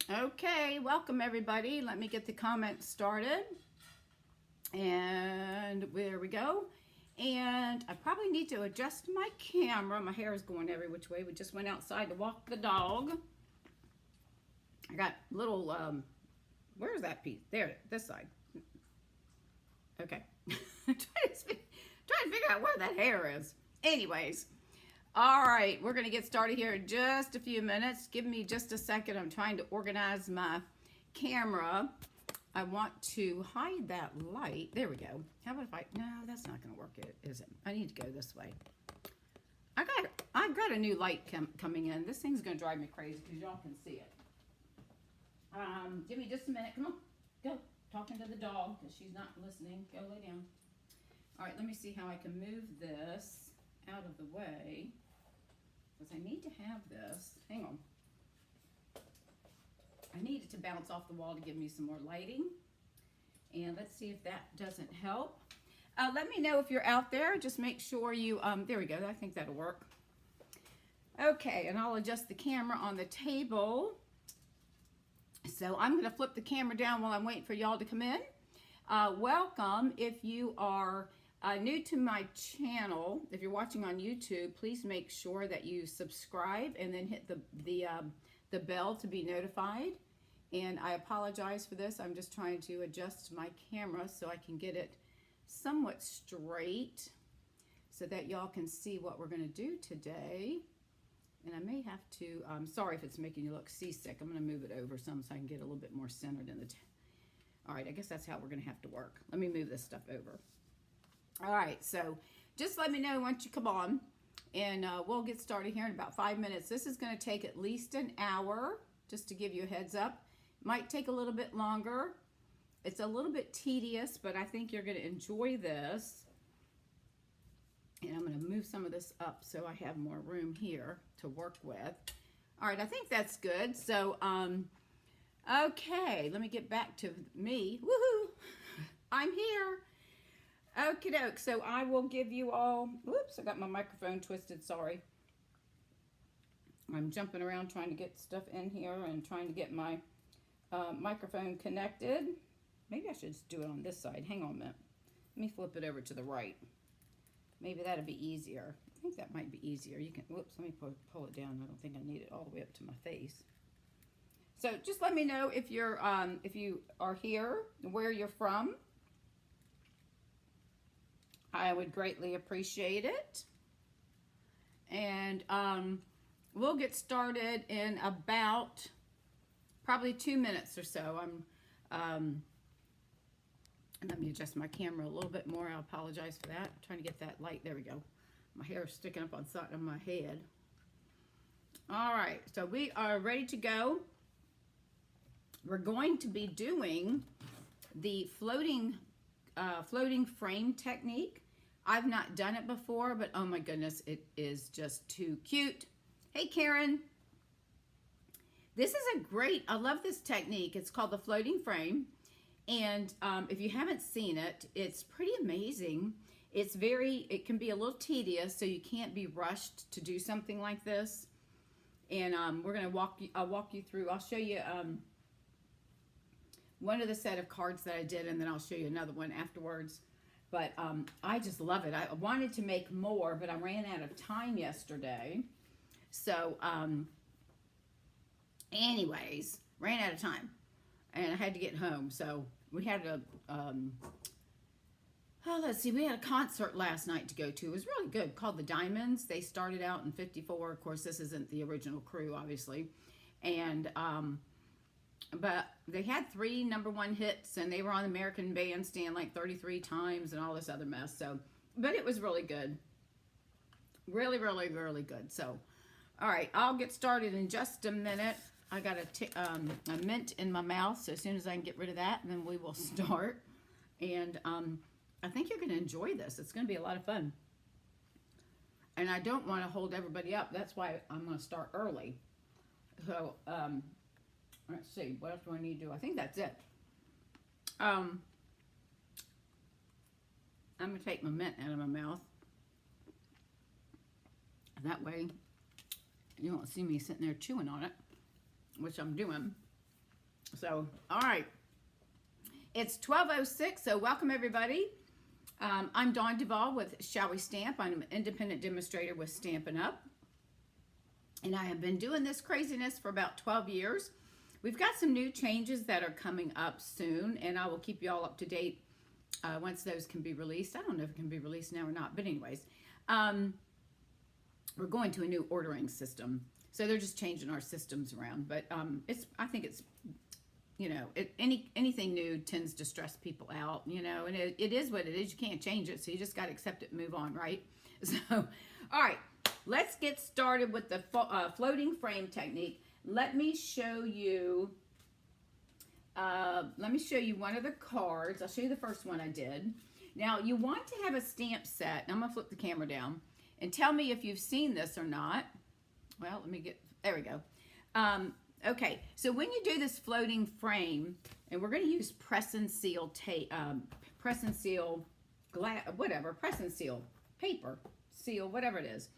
Okay, welcome everybody. Let me get the comments started. And there we go. And I probably need to adjust my camera. My hair is going every which way. We just went outside to walk the dog. I got little, where's that piece? There, this side. Okay. trying to figure out where that hair is. Anyways, all right, we're going to get started here in just a few minutes. Give me just a second. I'm trying to organize my camera. I want to hide that light. There we go. How about if no, that's not going to work, is it? I need to go this way. I've got a new light coming in. This thing's going to drive me crazy because y'all can see it. Give me just a minute. Come on, go. Talking to the dog because she's not listening. Go lay down. All right, let me see how I can move this out of the way because I need to have this. Hang on. I need it to bounce off the wall to give me some more lighting. And let's see if that doesn't help. Let me know if you're out there. Just make sure you, there we go. I think that'll work. Okay, and I'll adjust the camera on the table. So I'm going to flip the camera down while I'm waiting for y'all to come in. Welcome. If you are new to my channel, if you're watching on YouTube, please make sure that you subscribe and then hit the bell to be notified. And I apologize for this. I'm just trying to adjust my camera so I can get it somewhat straight so that y'all can see what we're going to do today. And I may have to, sorry if it's making you look seasick. I'm going to move it over some so I can get a little bit more centered in the, all right, I guess that's how we're going to have to work. Let me move this stuff over. All right, so just let me know once you come on and we'll get started here in about 5 minutes. This is going to take at least an hour, just to give you a heads up. Might take a little bit longer. It's a little bit tedious, but I think you're going to enjoy this. And I'm going to move some of this up so I have more room here to work with. All right, I think that's good. So, okay, let me get back to me. Woohoo! I'm here. Okie doke. So I will give you all, whoops, I got my microphone twisted, sorry. I'm jumping around trying to get stuff in here and trying to get my microphone connected. Maybe I should just do it on this side. Hang on a minute. Let me flip it over to the right. Maybe that'll be easier. I think that might be easier. You can, whoops, let me pull it down. I don't think I need it all the way up to my face. So just let me know if you're if you are here, where you're from. I would greatly appreciate it. And we'll get started in about probably 2 minutes or so. Let me adjust my camera a little bit more. I apologize for that. I'm trying to get that light. There we go. My hair is sticking up on the side of my head. All right, so we are ready to go. We're going to be doing the floating frame technique. I've not done it before, but oh my goodness, it is just too cute. Hey, Karen. This is a great, I love this technique. It's called the floating frame. And if you haven't seen it, it's pretty amazing. It can be a little tedious, so you can't be rushed to do something like this. And we're going to I'll walk you through. I'll show you one of the set of cards that I did, and then I'll show you another one afterwards. But I just love it. I wanted to make more, but I ran out of time yesterday. So anyways, ran out of time. And I had to get home. So we had let's see, we had a concert last night to go to. It was really good, called the Diamonds. They started out in '54. Of course, this isn't the original crew, obviously. And but they had 3 #1 hits, and they were on the American Bandstand like 33 times and all this other mess. So, but it was really good. Really, really, really good. So, all right, I'll get started in just a minute. I got a mint in my mouth, so as soon as I can get rid of that, then we will start. And I think you're going to enjoy this. It's going to be a lot of fun. And I don't want to hold everybody up. That's why I'm going to start early. So, let's see. What else do I need to do? I think that's it. I'm going to take my mint out of my mouth. That way, you won't see me sitting there chewing on it, which I'm doing. So, all right. It's 12:06, so welcome everybody. I'm Dawn Duvall with Shall We Stamp. I'm an independent demonstrator with Stampin' Up. And I have been doing this craziness for about 12 years. We've got some new changes that are coming up soon, and I will keep you all up to date once those can be released. I don't know if it can be released now or not, but anyways, we're going to a new ordering system. So they're just changing our systems around, but I think it's, you know, anything new tends to stress people out, you know, and it is what it is. You can't change it, so you just got to accept it and move on, right? So, all right, let's get started with the floating frame technique. Let me show you one of the cards. I'll show you the first one I did. Now, you want to have a stamp set. I'm going to flip the camera down and tell me if you've seen this or not. Well, there we go. Okay, so when you do this floating frame, and we're going to use press and seal tape, press and seal glass, whatever, press and seal paper, seal, whatever it is.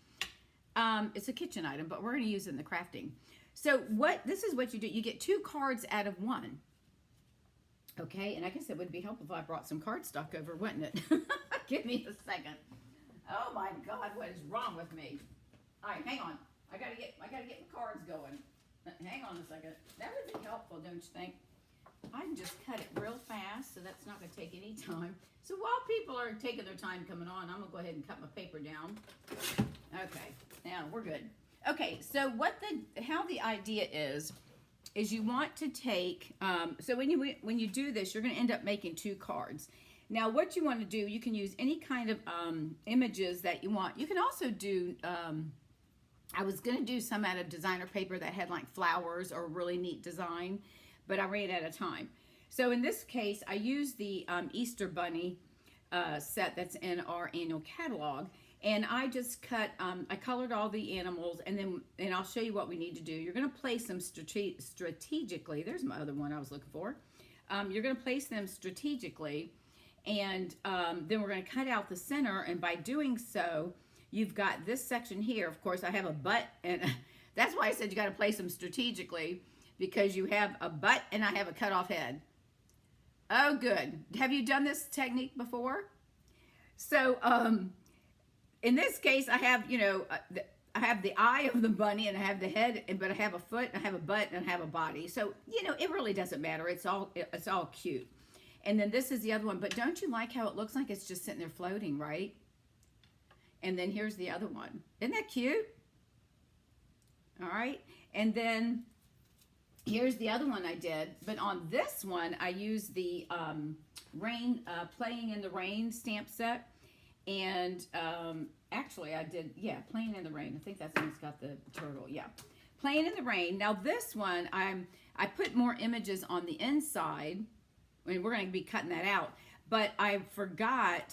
It's a kitchen item, but we're going to use it in the crafting. So this is what you do. You get 2 cards out of 1. Okay, and I guess it would be helpful if I brought some cardstock over, wouldn't it? Give me a second. Oh my God, what is wrong with me? All right, hang on. I gotta get my cards going. Hang on a second. That would be helpful, don't you think? I can just cut it real fast, so that's not gonna take any time. So while people are taking their time coming on, I'm gonna go ahead and cut my paper down. Okay, now we're good. Okay, so how the idea is you want to take, so when you do this, you're going to end up making 2 cards. Now, what you want to do, you can use any kind of images that you want. You can also do, I was going to do some out of designer paper that had like flowers or really neat design, but I ran out of time. So in this case, I used the Easter Bunny set that's in our annual catalog. And I just cut, I colored all the animals, and I'll show you what we need to do. You're going to place them strategically. There's my other one I was looking for. You're going to place them strategically, and then we're going to cut out the center, and by doing so, you've got this section here. Of course, I have a butt, and that's why I said you got to place them strategically, because you have a butt and I have a cut off head. Oh, good. Have you done this technique before? So, in this case, I have, you know, I have the eye of the bunny, and I have the head, but I have a foot, and I have a butt, and I have a body. So, you know, it really doesn't matter. It's all cute. And then this is the other one. But don't you like how it looks like it's just sitting there floating, right? And then here's the other one. Isn't that cute? All right. And then here's the other one I did. But on this one, I used the Playing in the Rain stamp set. And actually I did, yeah, Playing in the Rain. I think that's when it's got the turtle, yeah. Playing in the Rain. Now this one, I put more images on the inside. I mean, we're going to be cutting that out. But I forgot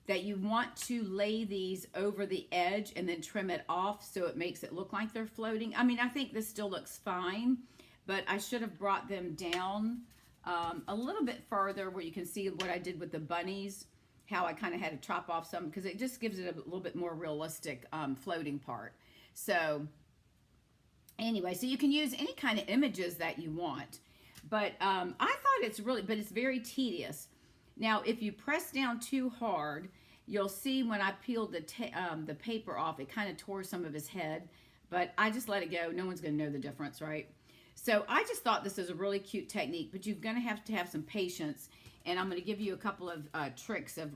that you want to lay these over the edge and then trim it off so it makes it look like they're floating. I mean, I think this still looks fine, but I should have brought them down a little bit further where you can see what I did with the bunnies. How I kind of had to chop off some, because it just gives it a little bit more realistic floating part. So anyway, so you can use any kind of images that you want. But I thought it's very tedious. Now, if you press down too hard, you'll see when I peeled the paper off, it kind of tore some of his head. But I just let it go. No one's going to know the difference, right? So I just thought this is a really cute technique, but you're going to have some patience. And I'm going to give you a couple of tricks of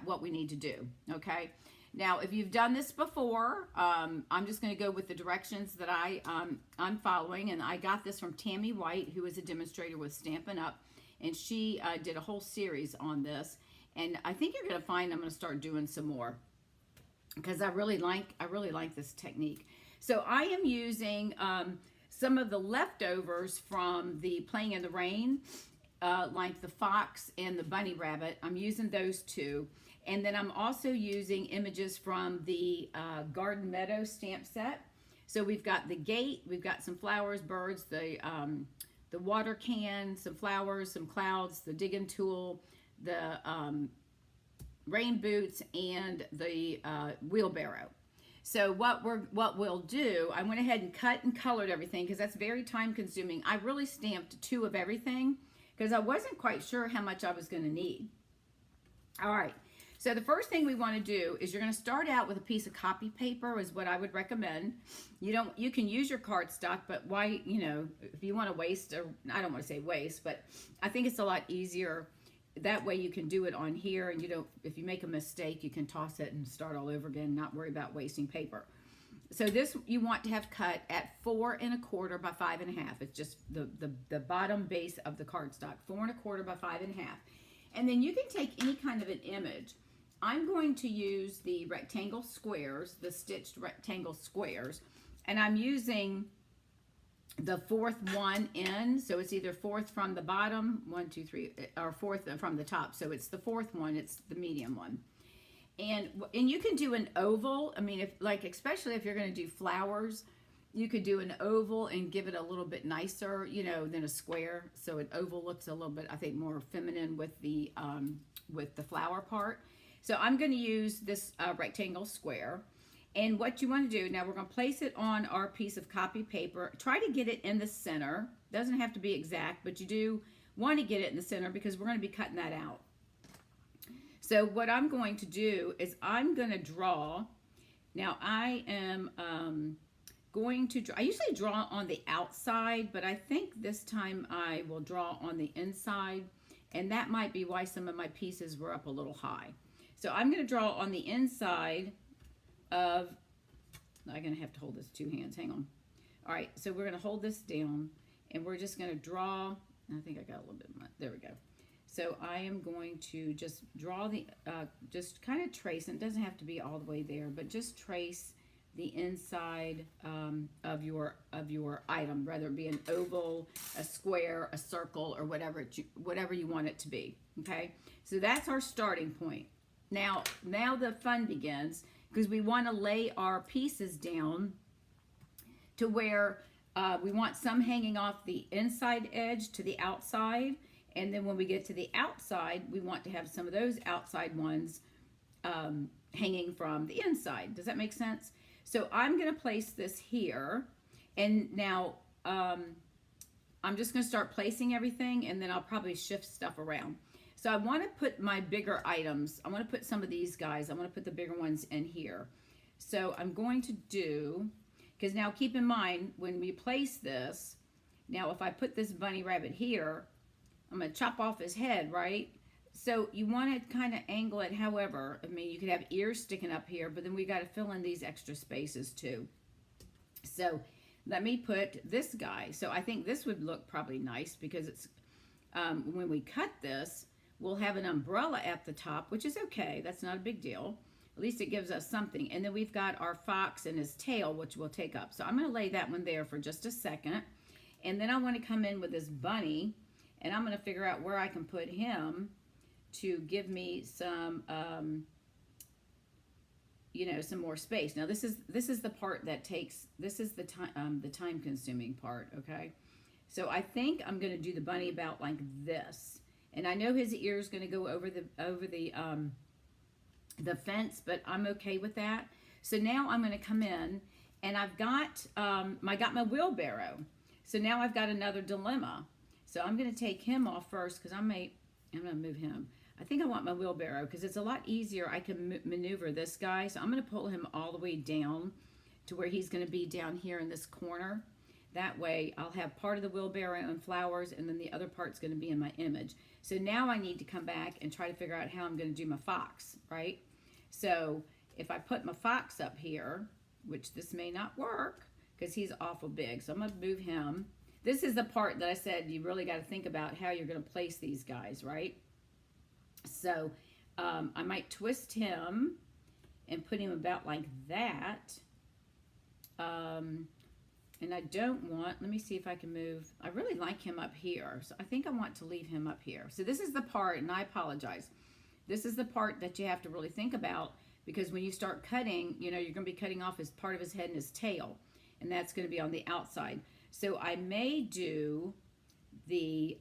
what we need to do, okay? Now, if you've done this before, I'm just going to go with the directions that I'm following. And I got this from Tammy White, who is a demonstrator with Stampin' Up. And she did a whole series on this. And I think you're going to find I'm going to start doing some more, because I really like this technique. So I am using some of the leftovers from the Playing in the Rain, like the fox and the bunny rabbit. I'm using those 2. And then I'm also using images from the Garden Meadow stamp set. So we've got the gate, we've got some flowers, birds, the water can, some flowers, some clouds, the digging tool, the rain boots, and the wheelbarrow. So what we'll do, I went ahead and cut and colored everything because that's very time consuming. I really stamped 2 of everything because I wasn't quite sure how much I was going to need. All right. So the first thing we want to do is you're going to start out with a piece of copy paper is what I would recommend. You can use your cardstock, but why, if you want to waste, or I don't want to say waste, but I think it's a lot easier. That way you can do it on here, and if you make a mistake, you can toss it and start all over again, not worry about wasting paper. So this you want to have cut at 4 1/4 by 5 1/2. It's just the bottom base of the cardstock, 4 1/4 by 5 1/2. And then you can take any kind of an image. I'm going to use the rectangle squares, the stitched rectangle squares, and I'm using the 4th one in, so it's either 4th from the bottom, 1, 2, 3, or 4th from the top. So it's the 4th one, it's the medium one. And you can do an oval. I mean, especially if you're going to do flowers, you could do an oval and give it a little bit nicer, than a square. So an oval looks a little bit, I think, more feminine with the flower part. So I'm going to use this rectangle square. And what you want to do, now we're going to place it on our piece of copy paper. Try to get it in the center. Doesn't have to be exact, but you do want to get it in the center because we're going to be cutting that out. So what I'm going to do is I'm going to draw. Now I am going to draw. I usually draw on the outside, but I think this time I will draw on the inside. And that might be why some of my pieces were up a little high. So I'm going to draw on the inside of, I'm going to have to hold this 2 hands, hang on. All right, so we're going to hold this down, and we're just going to draw, I think I got a little bit, there we go. So I am going to just draw just kind of trace, and it doesn't have to be all the way there, but just trace the inside of your item, whether it be an oval, a square, a circle, or whatever you want it to be, okay? So that's our starting point. Now the fun begins, because we want to lay our pieces down to where we want some hanging off the inside edge to the outside, and then when we get to the outside, we want to have some of those outside ones hanging from the inside. Does that make sense? So I'm going to place this here, and now I'm just going to start placing everything, and then I'll probably shift stuff around. So I want to put my bigger items, I want to put some of these guys, I want to put the bigger ones in here. So I'm going to do, because now keep in mind, when we place this, now if I put this bunny rabbit here, I'm going to chop off his head, right? So you want to kind of angle it however. I mean, you could have ears sticking up here, but then we got to fill in these extra spaces too. So let me put this guy. So I think this would look probably nice because it's, when we cut this, we'll have an umbrella at the top, which is okay. That's not a big deal. At least it gives us something. And then we've got our fox and his tail, which we'll take up. So I'm going to lay that one there for just a second. And then I want to come in with this bunny, and I'm going to figure out where I can put him to give me some, some more space. Now this is the part that takes, this is the time consuming part, okay? So I think I'm going to do the bunny about like this. And I know his ear is going to go over the fence, but I'm okay with that. So now I'm going to come in, and I've got my wheelbarrow. So now I've got another dilemma. So I'm going to take him off first because I'm going to move him. I think I want my wheelbarrow because it's a lot easier. I can maneuver this guy. So I'm going to pull him all the way down to where he's going to be down here in this corner. That way I'll have part of the wheelbarrow and flowers, and then the other part's going to be in my image. So now I need to come back and try to figure out how I'm going to do my fox, right? So if I put my fox up here, which this may not work because he's awful big. So I'm going to move him. This is the part that I said you really got to think about how you're going to place these guys, right? So I might twist him and put him about like that. And I don't want, let me see if I can move. I really like him up here. So I think I want to leave him up here. So this is the part, and I apologize. This is the part that you have to really think about, because when you start cutting, you're going to be cutting off his part of his head and his tail. And that's going to be on the outside. So I may do the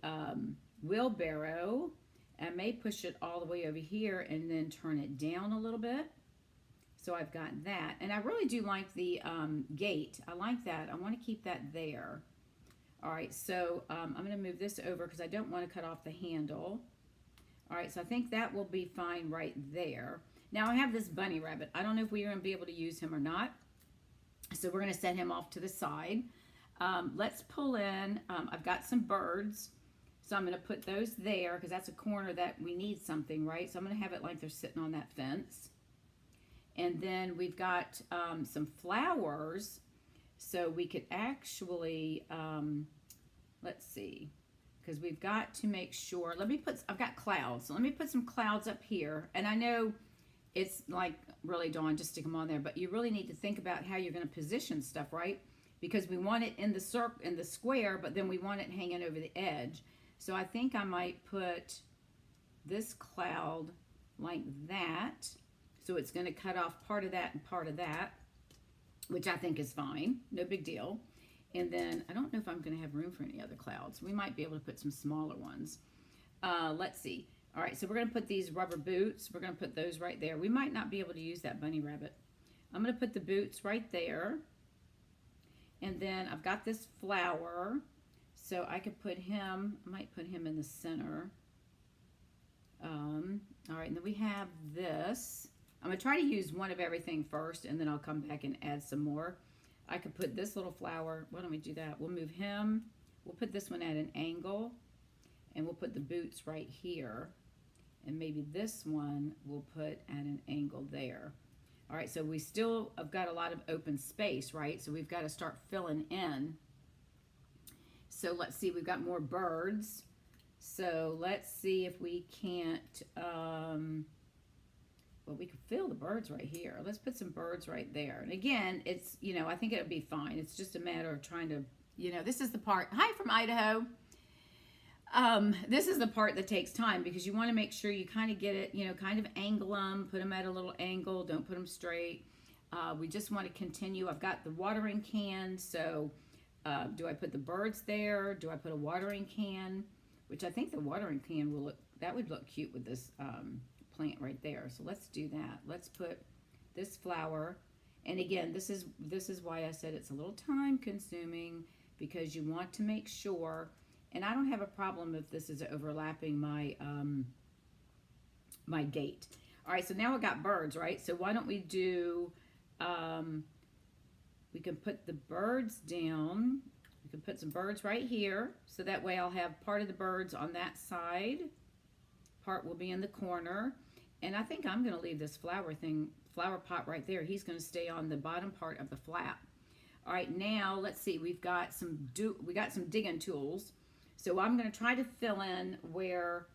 wheelbarrow. I may push it all the way over here and then turn it down a little bit. So I've got that. And I really do like the gate. I like that. I want to keep that there. All right, so I'm going to move this over because I don't want to cut off the handle. All right, so I think that will be fine right there. Now I have this bunny rabbit. I don't know if we're going to be able to use him or not. So we're going to set him off to the side. Let's pull in, I've got some birds. So I'm going to put those there because that's a corner that we need something, right? So I'm going to have it like they're sitting on that fence. And then we've got some flowers. So we could actually, let's see, because we've got to make sure, I've got clouds. So let me put some clouds up here. And I know it's like really, Dawn, just stick them on there, but you really need to think about how you're going to position stuff, right? Because we want it in the circle, in the square, but then we want it hanging over the edge. So I think I might put this cloud like that. So it's going to cut off part of that and part of that, which I think is fine. No big deal. And then I don't know if I'm going to have room for any other clouds. We might be able to put some smaller ones. Let's see. All right, so we're going to put these rubber boots. We're going to put those right there. We might not be able to use that bunny rabbit. I'm going to put the boots right there. And then I've got this flower. So I could put him, I might put him in the center. All right, and then we have this. I'm going to try to use one of everything first, and then I'll come back and add some more. I could put this little flower. Why don't we do that? We'll move him. We'll put this one at an angle, and we'll put the boots right here. And maybe this one we'll put at an angle there. All right, so we still have got a lot of open space, right? So we've got to start filling in. So let's see, we've got more birds. So let's see if we can't, well, we can fill the birds right here. Let's put some birds right there. And again, it's, you know, I think it'll be fine. It's just a matter of trying to, you know, this is the part, hi from Idaho. This is the part that takes time because you want to make sure you kind of get it, you know, kind of angle them, put them at a little angle, don't put them straight. We just want to continue. I've got the watering can, so do I put the birds there? Do I put a watering can? Which I think the watering can will look, that would look cute with this plant right there. So let's do that. Let's put this flower. And again, this is why I said it's a little time consuming because you want to make sure, and I don't have a problem if this is overlapping my my gate. All right, so now I got birds, right? So why don't we do, we can put the birds down. We can put some birds right here. So that way I'll have part of the birds on that side. Part will be in the corner. And I think I'm going to leave this flower pot right there. He's going to stay on the bottom part of the flap. All right, now let's see. We got some digging tools. So I'm going to try to fill in where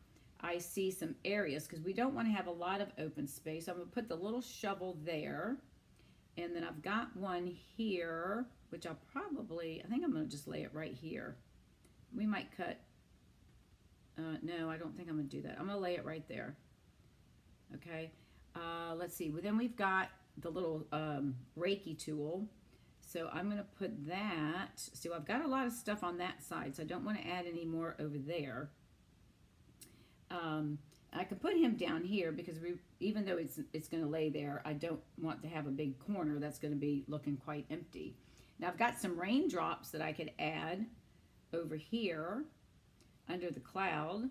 I see some areas because we don't want to have a lot of open space. I'm going to put the little shovel there. And then I've got one here, which I think I'm going to just lay it right here. We might cut, no, I don't think I'm going to do that. I'm going to lay it right there. Okay, let's see. Well, then we've got the little Reiki tool. So I'm going to put that. So I've got a lot of stuff on that side, so I don't want to add any more over there. I could put him down here because even though it's going to lay there, I don't want to have a big corner that's going to be looking quite empty. Now I've got some raindrops that I could add over here under the cloud.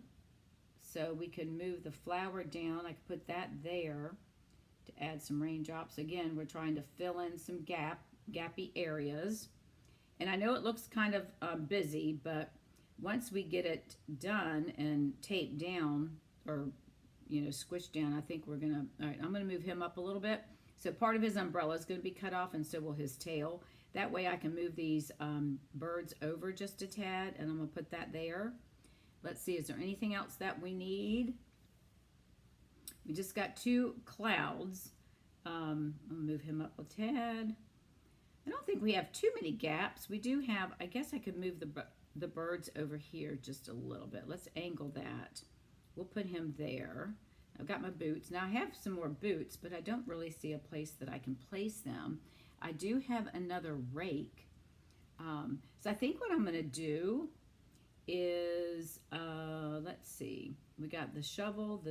So we can move the flower down. I could put that there to add some raindrops. Again, we're trying to fill in some gappy areas. And I know it looks kind of busy, but once we get it done and taped down or, you know, squished down, I think we're going to, all right, I'm going to move him up a little bit. So part of his umbrella is going to be cut off and so will his tail. That way I can move these birds over just a tad and I'm going to put that there. Let's see, is there anything else that we need? We just got two clouds. I'll move him up a tad. I don't think we have too many gaps. We do have, I guess I could move the birds over here just a little bit. Let's angle that. We'll put him there. I've got my boots. Now I have some more boots, but I don't really see a place that I can place them. I do have another rake. So I think what I'm going to do is, let's see, we got the shovel,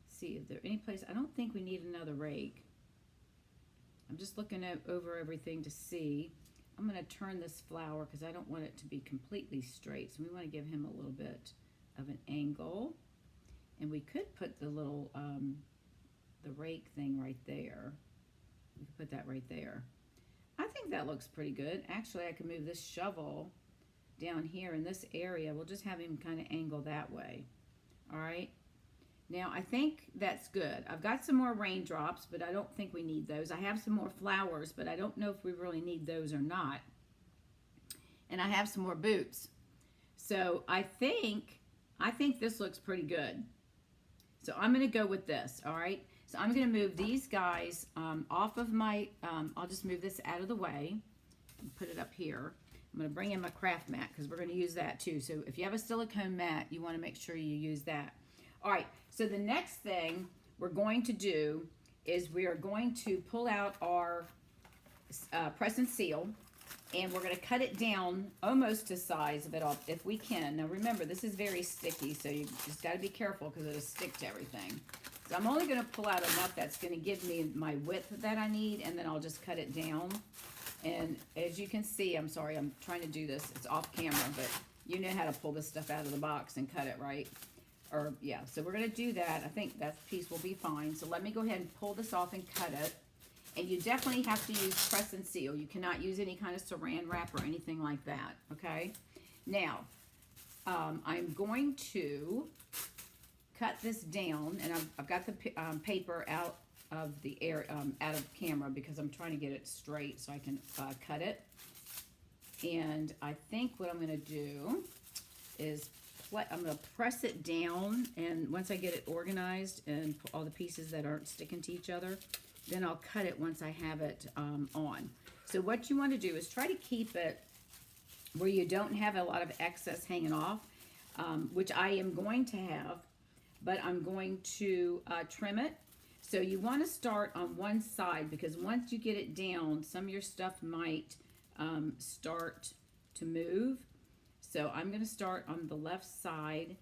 see if there any place, I don't think we need another rake. I'm just looking over everything to see. I'm going to turn this flower because I don't want it to be completely straight. So we want to give him a little bit of an angle. And we could put the little, the rake thing right there. We could put that right there. I think that looks pretty good. Actually, I can move this shovel down here in this area. We'll just have him kind of angle that way. All right. Now, I think that's good. I've got some more raindrops, but I don't think we need those. I have some more flowers, but I don't know if we really need those or not. And I have some more boots. So I think this looks pretty good. So I'm going to go with this, all right? So I'm going to move these guys off of my, I'll just move this out of the way and put it up here. I'm going to bring in my craft mat because we're going to use that too. So if you have a silicone mat, you want to make sure you use that. All right, so the next thing we're going to do is we are going to pull out our press and seal, and we're going to cut it down almost to size of it all if we can. Now remember, this is very sticky, so you just got to be careful because it'll stick to everything. So I'm only going to pull out enough that's going to give me my width that I need, and then I'll just cut it down. And as you can see, I'm sorry, I'm trying to do this. It's off camera, but you know how to pull this stuff out of the box and cut it, right? Or yeah, so we're going to do that. I think that piece will be fine. So let me go ahead and pull this off and cut it. And you definitely have to use press and seal. You cannot use any kind of saran wrap or anything like that, okay? Now, I'm going to cut this down, and I've got the paper out of the air, out of camera because I'm trying to get it straight so I can cut it. And I think what I'm going to do is I'm going to press it down, and once I get it organized and all the pieces that aren't sticking to each other, then I'll cut it once I have it on. So what you want to do is try to keep it where you don't have a lot of excess hanging off, which I am going to have, but I'm going to trim it. So you want to start on one side because once you get it down, some of your stuff might start to move. So I'm going to start on the left side,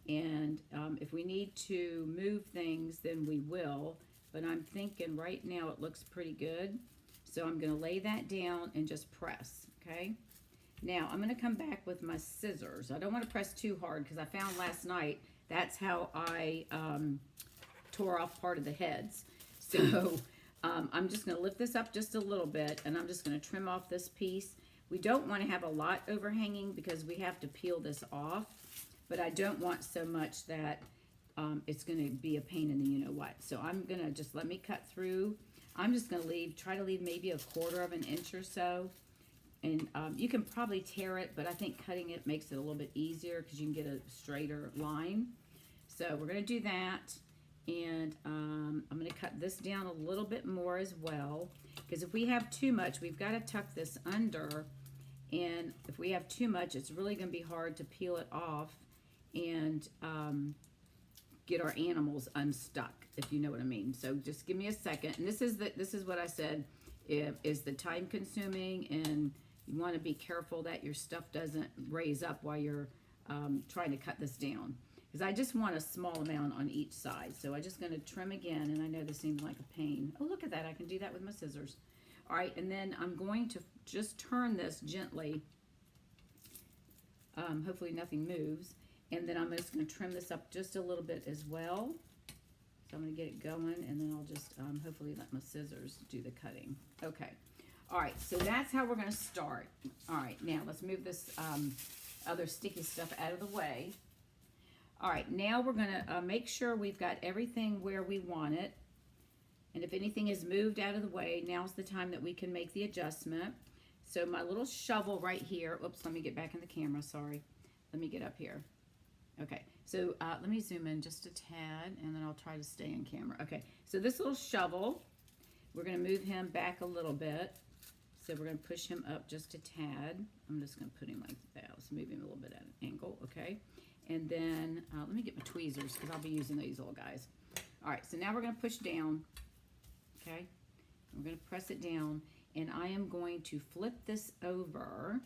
and if we need to move things, then we will. But I'm thinking right now it looks pretty good. So I'm going to lay that down and just press, okay? Now I'm going to come back with my scissors. I don't want to press too hard because I found last night that's how I tore off part of the heads. So I'm just going to lift this up just a little bit, and I'm just going to trim off this piece. We don't want to have a lot overhanging because we have to peel this off, but I don't want so much that it's going to be a pain in the you-know-what. So I'm going to just let me cut through. I'm just going to try to leave maybe 1/4 of an inch or so. And you can probably tear it, but I think cutting it makes it a little bit easier because you can get a straighter line. So we're going to do that. And I'm going to cut this down a little bit more as well, because if we have too much, we've got to tuck this under. And if we have too much, it's really going to be hard to peel it off and get our animals unstuck, if you know what I mean. So just give me a second. And this is what I said is the time consuming, and you want to be careful that your stuff doesn't raise up while you're trying to cut this down. Because I just want a small amount on each side. So I'm just going to trim again, and I know this seems like a pain. Oh, look at that. I can do that with my scissors. All right, and then I'm going to just turn this gently. Hopefully nothing moves. And then I'm just going to trim this up just a little bit as well. So I'm going to get it going, and then I'll just hopefully let my scissors do the cutting. Okay. All right, so that's how we're going to start. All right, now let's move this other sticky stuff out of the way. All right, now we're going to make sure we've got everything where we want it. And if anything is moved out of the way, now's the time that we can make the adjustment. So my little shovel right here, oops, let me get back in the camera, sorry. Let me get up here. Okay, so let me zoom in just a tad, and then I'll try to stay in camera. Okay, so this little shovel, we're going to move him back a little bit. So we're going to push him up just a tad. I'm just going to put him like that. Let's move him a little bit at an angle, okay? And then let me get my tweezers because I'll be using these little guys. All right, so now we're going to push down, okay? We're going to press it down, and I am going to flip this over.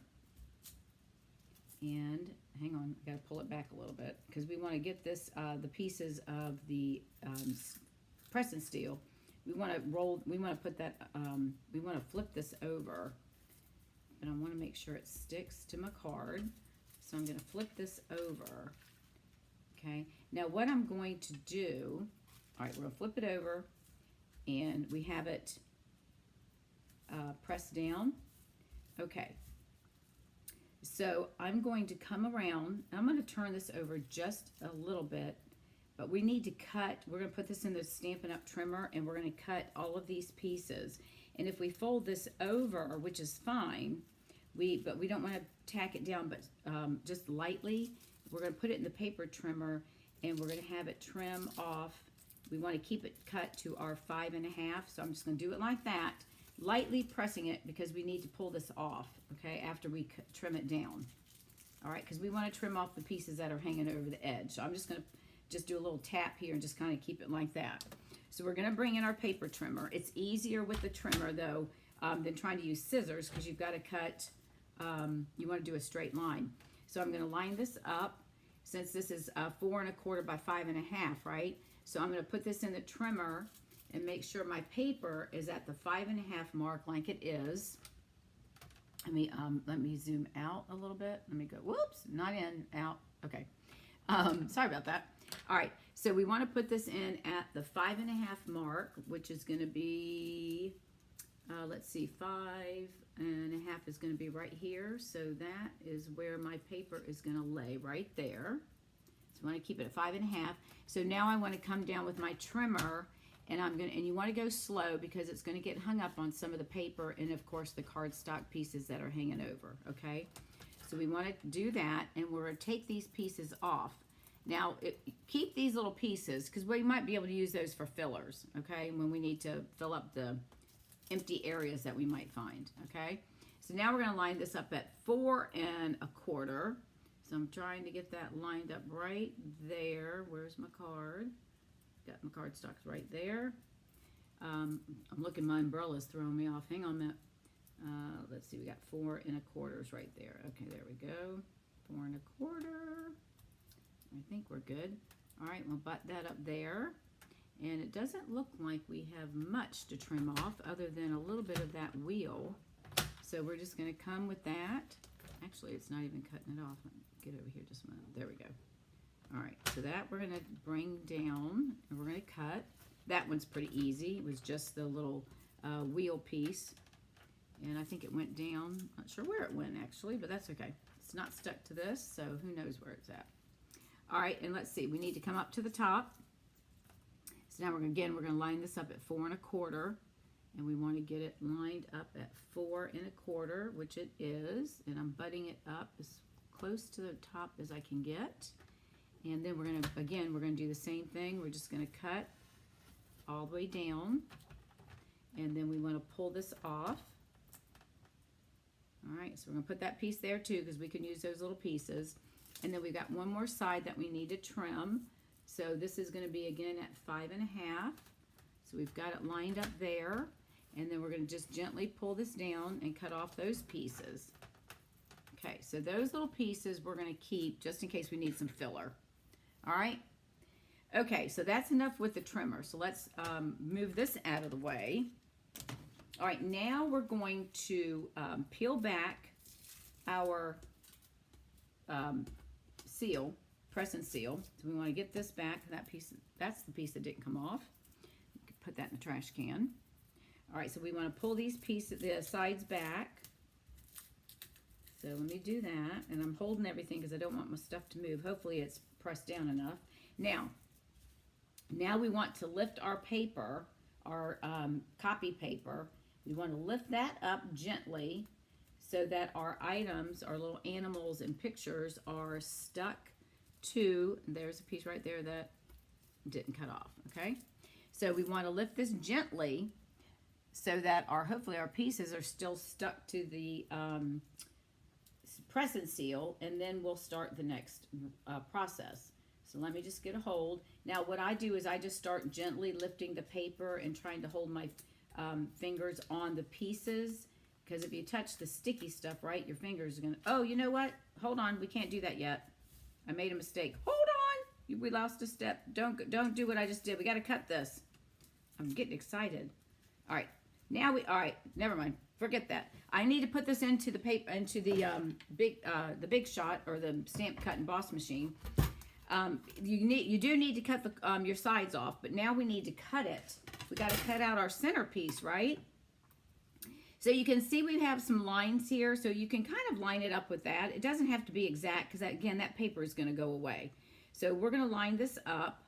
And hang on, I got to pull it back a little bit because we want to get this, the pieces of the press and steel we want to put that, we want to flip this over, and I want to make sure it sticks to my card. So I'm going to flip this over. Okay, now what I'm going to do, all right, we're going to flip it over, and we have it pressed down. Okay, so I'm going to come around, I'm going to turn this over just a little bit, but we need to cut, we're going to put this in the Stampin' Up! Trimmer, and we're going to cut all of these pieces. And if we fold this over, which is fine, but we don't want to tack it down, but just lightly, we're going to put it in the paper trimmer, and we're going to have it trim off. We want to keep it cut to our 5.5, so I'm just going to do it like that, lightly pressing it, because we need to pull this off, okay, after we trim it down. All right, because we want to trim off the pieces that are hanging over the edge. So I'm just going to just do a little tap here and just kind of keep it like that. So we're going to bring in our paper trimmer. It's easier with the trimmer, though, than trying to use scissors, because you've got to cut, you want to do a straight line. So I'm going to line this up, since this is 4 1/4 by 5.5, right? So I'm going to put this in the trimmer and make sure my paper is at the 5.5 mark, like it is. Let me zoom out a little bit. Let me go, whoops, not in, out. Okay. Sorry about that. All right, so we want to put this in at the 5.5 mark, which is going to be, let's see, 5.5 is going to be right here. So that is where my paper is going to lay, right there. So I want to keep it at 5.5. So now I want to come down with my trimmer, and and you want to go slow, because it's going to get hung up on some of the paper and of course the cardstock pieces that are hanging over, okay? So we want to do that, and we're going to take these pieces off. Now, keep these little pieces, because we might be able to use those for fillers, okay, when we need to fill up the empty areas that we might find, okay? So now we're going to line this up at 4 1/4. So I'm trying to get that lined up right there. Where's my card? Got my cardstocks right there. I'm looking, my umbrella's throwing me off. Hang on a minute. Let's see, we got 4 1/4 right there. Okay, there we go. 4 1/4. I think we're good. All right, we'll butt that up there. And it doesn't look like we have much to trim off other than a little bit of that wheel. So we're just going to come with that. Actually, it's not even cutting it off. Let me get over here just a minute. There we go. All right, so that we're going to bring down, and we're going to cut. That one's pretty easy. It was just the little wheel piece. And I think it went down. Not sure where it went, actually, but that's okay. It's not stuck to this, so who knows where it's at. All right, and let's see. We need to come up to the top. So now we're going to line this up at 4 1/4, and we want to get it lined up at 4 1/4, which it is. And I'm butting it up as close to the top as I can get. And then we're going to do the same thing. We're just going to cut all the way down, and then we want to pull this off. All right, so we're going to put that piece there too, because we can use those little pieces. And then we've got one more side that we need to trim. So this is going to be again at 5.5. So we've got it lined up there, and then we're going to just gently pull this down and cut off those pieces. Okay, so those little pieces we're going to keep just in case we need some filler. All right. Okay, so that's enough with the trimmer. So let's move this out of the way. All right, now we're going to peel back our seal, press and seal. So we want to get this back. That piece, that's the piece that didn't come off. You can put that in the trash can. All right, so we want to pull these pieces, the sides back. So let me do that, and I'm holding everything because I don't want my stuff to move. Hopefully it's pressed down enough. Now we want to lift our paper, our copy paper. We want to lift that up gently so that our items, our little animals and pictures are stuck to, there's a piece right there that didn't cut off, okay? So we want to lift this gently so that hopefully our pieces are still stuck to the press and seal, and then we'll start the next process. So let me just get a hold. Now what I do is I just start gently lifting the paper and trying to hold my fingers on the pieces, because if you touch the sticky stuff, right, your fingers are gonna, oh, you know what? Hold on, we can't do that yet. I made a mistake. Hold on, we lost a step. Don't do what I just did. We gotta cut this. I'm getting excited. All right, now all right, never mind. Forget that. I need to put this into the paper, into the big shot or the stamp cut and emboss machine. You do need to cut the your sides off, but now we need to cut it. We got to cut out our centerpiece, right? So you can see we have some lines here, so you can kind of line it up with that. It doesn't have to be exact because, again, that paper is going to go away. So we're going to line this up,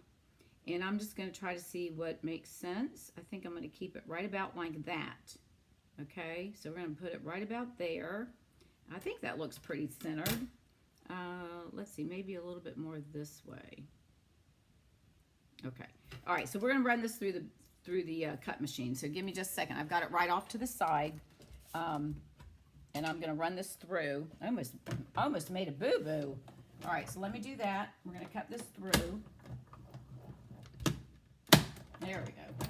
and I'm just going to try to see what makes sense. I think I'm going to keep it right about like that. Okay, so we're going to put it right about there. I think that looks pretty centered. Let's see, maybe a little bit more this way. Okay, all right, so we're going to run this through the cut machine. So give me just a second. I've got it right off to the side, and I'm going to run this through. I almost made a boo-boo. All right, so let me do that. We're going to cut this through. There we go.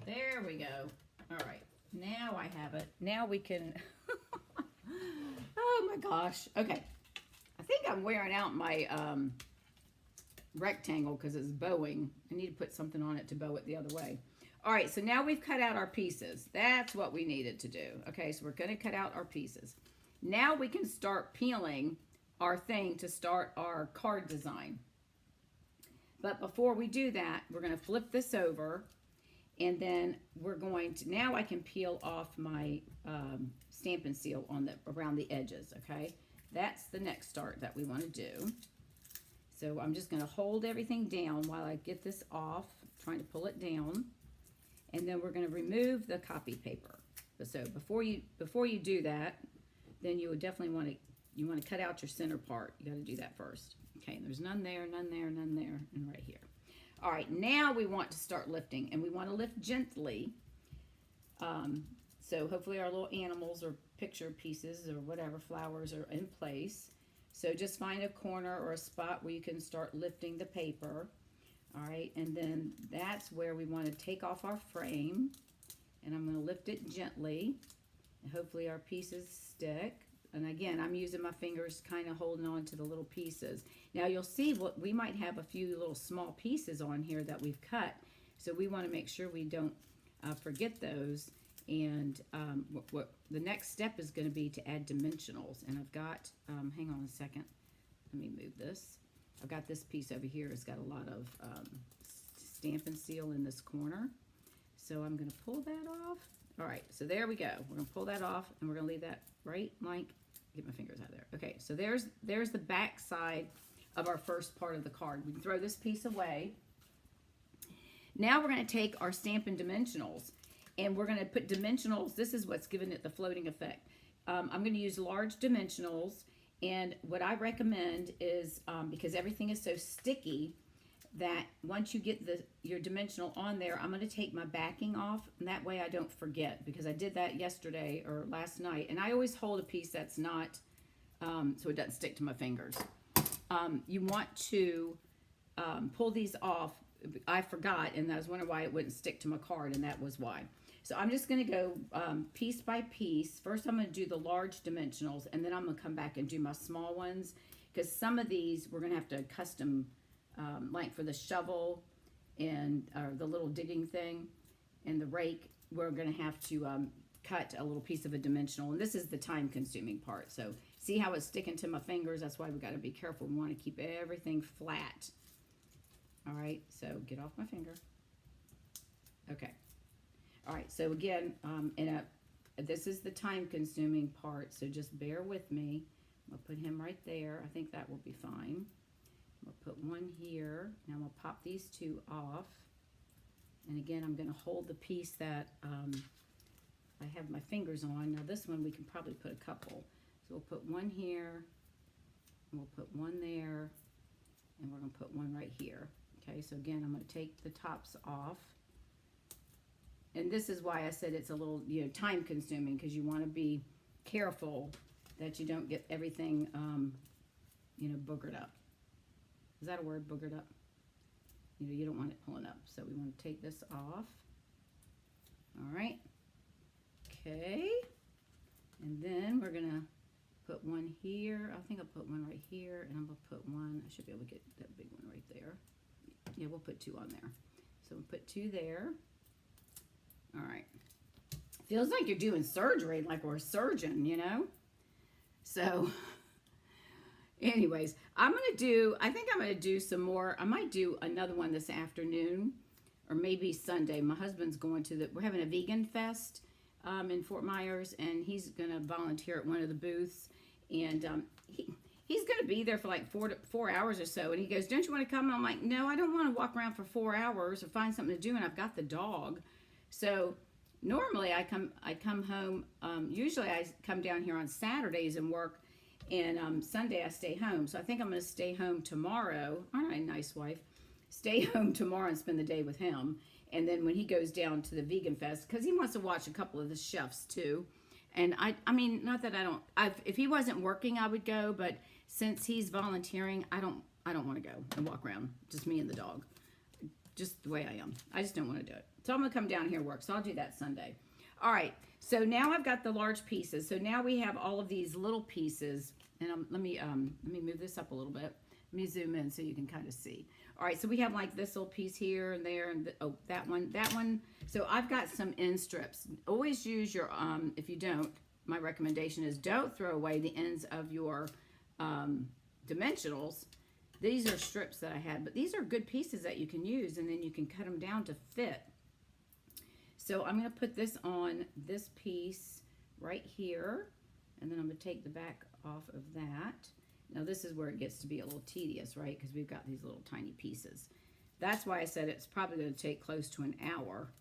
There we go. All right, now I have it. Now we can, oh my gosh. Okay, I think I'm wearing out my rectangle because it's bowing. I need to put something on it to bow it the other way. All right, so now we've cut out our pieces. That's what we needed to do. Okay, so we're going to cut out our pieces. Now we can start peeling our thing to start our card design. But before we do that, we're going to flip this over, and then we're going to, now I can peel off my Stampin' Seal on around the edges, okay? That's the next start that we want to do. So I'm just going to hold everything down while I get this off, trying to pull it down. And then we're going to remove the copy paper. So before you do that, then you would definitely want to cut out your center part. You got to do that first. Okay, and there's none there, none there, none there, and right here. All right, now we want to start lifting, and we want to lift gently. So hopefully our little animals or picture pieces or whatever flowers are in place. So just find a corner or a spot where you can start lifting the paper. All right, and then that's where we want to take off our frame, and I'm going to lift it gently, and hopefully our pieces stick. And again, I'm using my fingers kind of holding on to the little pieces. Now you'll see what we might have a few little small pieces on here that we've cut, so we want to make sure we don't forget those. And what the next step is going to be to add dimensionals. And I've got, hang on a second, let me move this. I've got this piece over here. It's got a lot of Stampin' Seal in this corner. So I'm going to pull that off. All right, so there we go. We're going to pull that off, and we're going to leave that right like, get my fingers out of there. Okay, so there's the back side of our first part of the card. We can throw this piece away. Now we're going to take our Stampin' Dimensionals, and we're going to put dimensionals. This is what's giving it the floating effect. I'm going to use large dimensionals. And what I recommend is, because everything is so sticky, that once you get your dimensional on there, I'm going to take my backing off, and that way I don't forget, because I did that yesterday or last night. And I always hold a piece that's not, so it doesn't stick to my fingers. You want to pull these off. I forgot, and I was wondering why it wouldn't stick to my card, and that was why. So I'm just going to go piece by piece. First, I'm going to do the large dimensionals, and then I'm going to come back and do my small ones, because some of these we're going to have to custom, like for the shovel and the little digging thing and the rake, we're going to have to cut a little piece of a dimensional, and this is the time-consuming part. So see how it's sticking to my fingers? That's why we got to be careful. We want to keep everything flat. All right, so get off my finger. Okay. All right, so again, this is the time-consuming part, so just bear with me. I'm going to put him right there. I think that will be fine. I'm going to put one here. Now I'm going to pop these two off. And again, I'm going to hold the piece that I have my fingers on. Now this one, we can probably put a couple. So we'll put one here, and we'll put one there, and we're going to put one right here. Okay, so again, I'm going to take the tops off. And this is why I said it's a little, time consuming, because you want to be careful that you don't get everything, boogered up. Is that a word, boogered up? You don't want it pulling up. So we want to take this off. All right. Okay. And then we're going to put one here. I think I'll put one right here, and I'm going to put one, I should be able to get that big one right there. Yeah, we'll put two on there. So we'll put two there. All right. Feels like you're doing surgery, like we're a surgeon, you know? So, anyways, I think I'm going to do some more. I might do another one this afternoon or maybe Sunday. My husband's going to we're having a vegan fest in Fort Myers, and he's going to volunteer at one of the booths. And he's going to be there for like 4 hours or so. And he goes, don't you want to come? And I'm like, no, I don't want to walk around for 4 hours or find something to do. And I've got the dog. So normally I come home. Usually I come down here on Saturdays and work. And Sunday I stay home. So I think I'm going to stay home tomorrow. Aren't I a nice wife? Stay home tomorrow and spend the day with him. And then when he goes down to the Vegan Fest, because he wants to watch a couple of the chefs too. And I mean, not that if he wasn't working, I would go. But since he's volunteering, I don't want to go and walk around. Just me and the dog. Just the way I am. I just don't want to do it. So I'm going to come down here and work. So I'll do that Sunday. All right. So now I've got the large pieces. So now we have all of these little pieces. And let me move this up a little bit. Let me zoom in so you can kind of see. All right, so we have like this little piece here and there, and that one. So I've got some end strips. Always use your, if you don't, my recommendation is don't throw away the ends of your dimensionals. These are strips that I had, but these are good pieces that you can use, and then you can cut them down to fit. So I'm going to put this on this piece right here, and then I'm going to take the back off of that. Now this is where it gets to be a little tedious, right? Because we've got these little tiny pieces. That's why I said it's probably going to take close to an hour,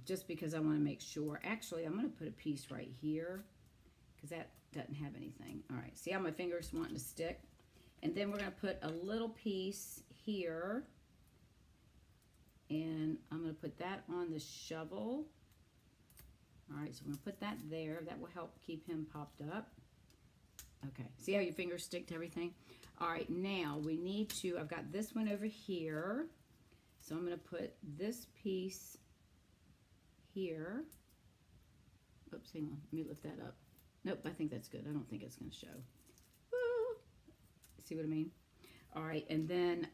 just because I want to make sure. Actually, I'm going to put a piece right here because that doesn't have anything. All right, see how my fingers wanting to stick? And then we're going to put a little piece here, and I'm going to put that on the shovel. All right, so I'm going to put that there. That will help keep him popped up. Okay, see how your fingers stick to everything? All right, now we need to, I've got this one over here. So I'm going to put this piece here. Oops, hang on, let me lift that up. Nope, I think that's good. I don't think it's going to show. Woo! See what I mean? All right, and then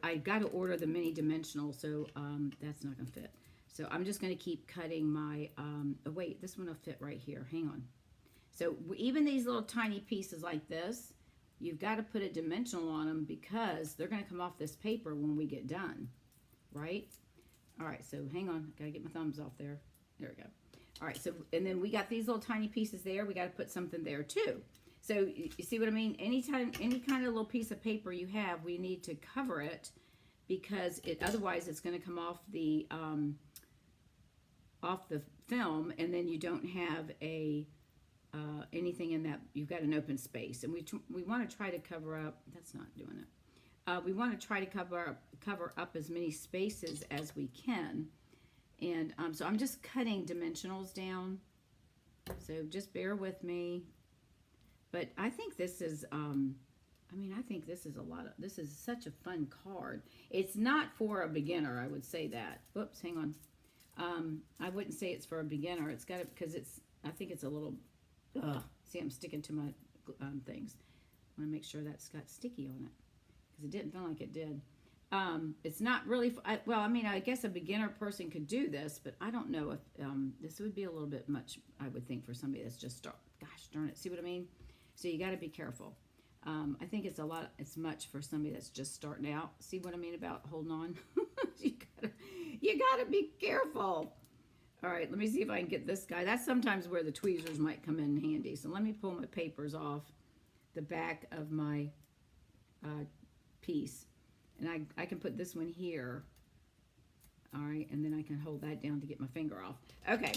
I got to order the mini dimensional, so that's not going to fit. So I'm just going to keep cutting my, oh wait, this one will fit right here. Hang on. So even these little tiny pieces like this, you've got to put a dimensional on them because they're going to come off this paper when we get done, right? All right, so hang on. Got to get my thumbs off there. There we go. All right, so, and then we got these little tiny pieces there. We got to put something there too. So you see what I mean? Anytime, any kind of little piece of paper you have, we need to cover it because otherwise it's going to come off the film, and then you don't have a anything in that. You've got an open space, and we want to try to cover up. That's not doing it. We want to try to cover up as many spaces as we can, and so I'm just cutting dimensionals down. So just bear with me. But I think this is, I mean, I think this is this is such a fun card. It's not for a beginner, I would say that. Whoops, hang on. I wouldn't say it's for a beginner. It's got to, because I think it's a little, see, I'm sticking to my things. I want to make sure that's got sticky on it because it didn't feel like it did. It's not really, well, I mean, I guess a beginner person could do this, but I don't know if this would be a little bit much, I would think, for somebody that's just gosh darn it, see what I mean? So you got to be careful. I think it's it's much for somebody that's just starting out. See what I mean about holding on? you gotta be careful. All right, let me see if I can get this guy. That's sometimes where the tweezers might come in handy. So let me pull my papers off the back of my piece. And I can put this one here. All right, and then I can hold that down to get my finger off. Okay,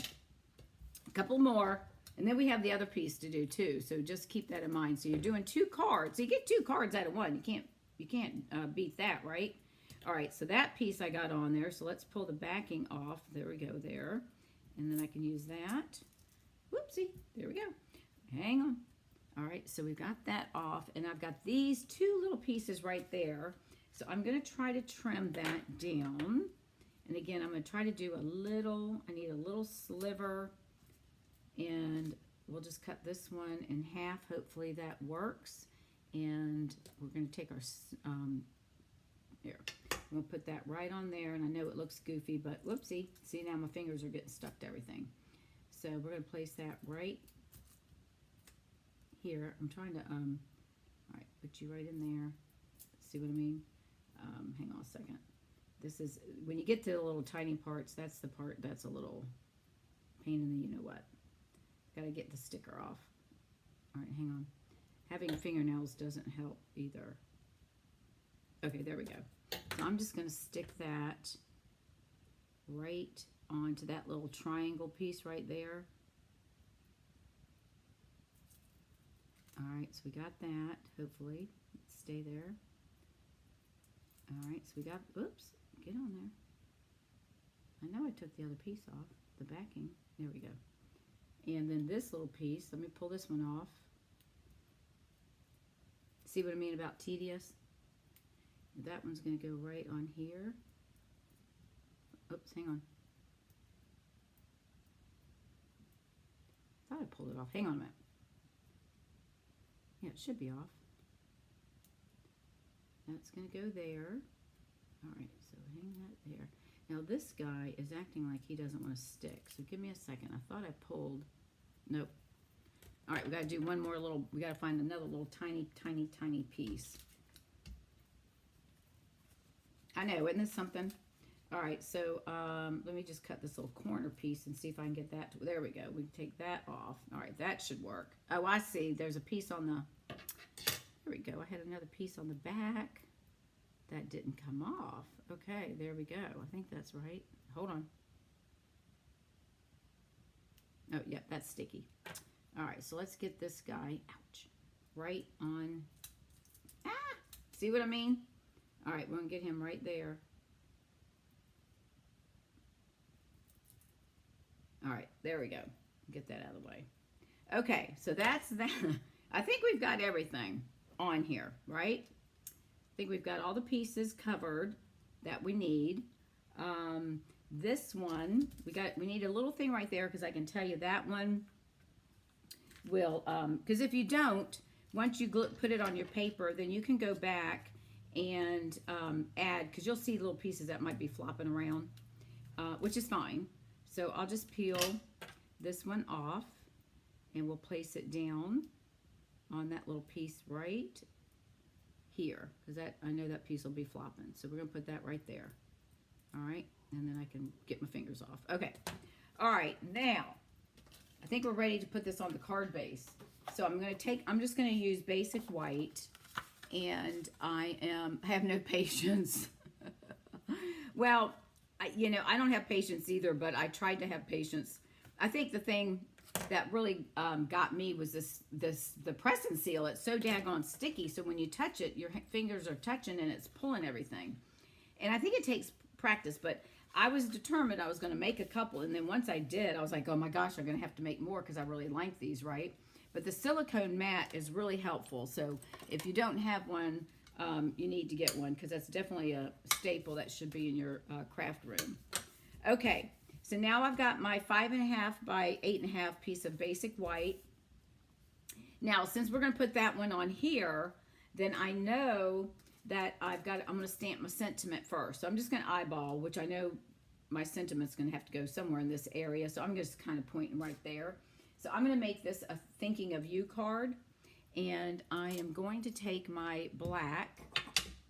a couple more. And then we have the other piece to do too. So just keep that in mind. So you're doing 2 cards. So you get 2 cards out of one. You can't beat that, right? All right, so that piece I got on there. So let's pull the backing off. There we go there. And then I can use that. Whoopsie, there we go. Hang on. All right, so we've got that off. And I've got these 2 little pieces right there. So I'm gonna try to trim that down. And again, I'm gonna try to do I need a little sliver. And we'll just cut this one in half. Hopefully that works. And we're going to take our, here. We'll put that right on there, and I know it looks goofy, but whoopsie. See, now my fingers are getting stuck to everything. So we're going to place that right here. I'm trying to, all right, put you right in there. See what I mean? Hang on a second. This is, when you get to the little tiny parts, that's the part that's a little pain in the you-know-what. Got to get the sticker off. All right, hang on. Having fingernails doesn't help either. Okay, there we go. So I'm just going to stick that right onto that little triangle piece right there. All right, so we got that, hopefully. Let's stay there. All right, so we got, oops, get on there. I know I took the other piece off, the backing. There we go. And then this little piece, let me pull this one off. See what I mean about tedious? That one's going to go right on here. Oops, hang on. Thought I pulled it off. Hang on a minute. Yeah, it should be off. That's going to go there. All right, so hang that there. Now this guy is acting like he doesn't want to stick. So give me a second. I thought I pulled. Nope. All right, we got to do one more little. We got to find another little tiny, tiny, tiny piece. I know, isn't this something? All right, so let me just cut this little corner piece and see if I can get that. There we go. We can take that off. All right, that should work. Oh, I see. There's a piece on the, there we go. I had another piece on the back. That didn't come off. Okay, there we go. I think that's right. Hold on. Oh, yeah, that's sticky. All right, so let's get this guy, ouch, right on. Ah, see what I mean? All right, we're going to get him right there. All right, there we go. Get that out of the way. Okay, so that's that. I think we've got everything on here, right? I think we've got all the pieces covered that we need. This one, we need a little thing right there because I can tell you that one will, because if you don't, once you put it on your paper, then you can go back and add, because you'll see little pieces that might be flopping around, which is fine. So I'll just peel this one off and we'll place it down on that little piece right here, because that, I know that piece will be flopping. So we're going to put that right there. All right, and then I can get my fingers off. Okay, all right, now I think we're ready to put this on the card base. So I'm just going to use basic white, and I have no patience. Well, I don't have patience either, but I tried to have patience. I think the thing that really got me was the press and seal. It's so daggone sticky, so when you touch it, your fingers are touching and it's pulling everything. And I think it takes practice, but I was determined I was going to make a couple, and then once I did, I was like, oh my gosh, I'm going to have to make more because I really like these, right? But the silicone mat is really helpful, so if you don't have one, you need to get one because that's definitely a staple that should be in your craft room. Okay, so now I've got my 5.5 by 8.5 piece of basic white. Now, since we're going to put that one on here, then I know that I'm going to stamp my sentiment first. So I'm just going to eyeball, which I know my sentiment's going to have to go somewhere in this area. So I'm just kind of pointing right there. So I'm going to make this a thinking of you card. And I am going to take my black,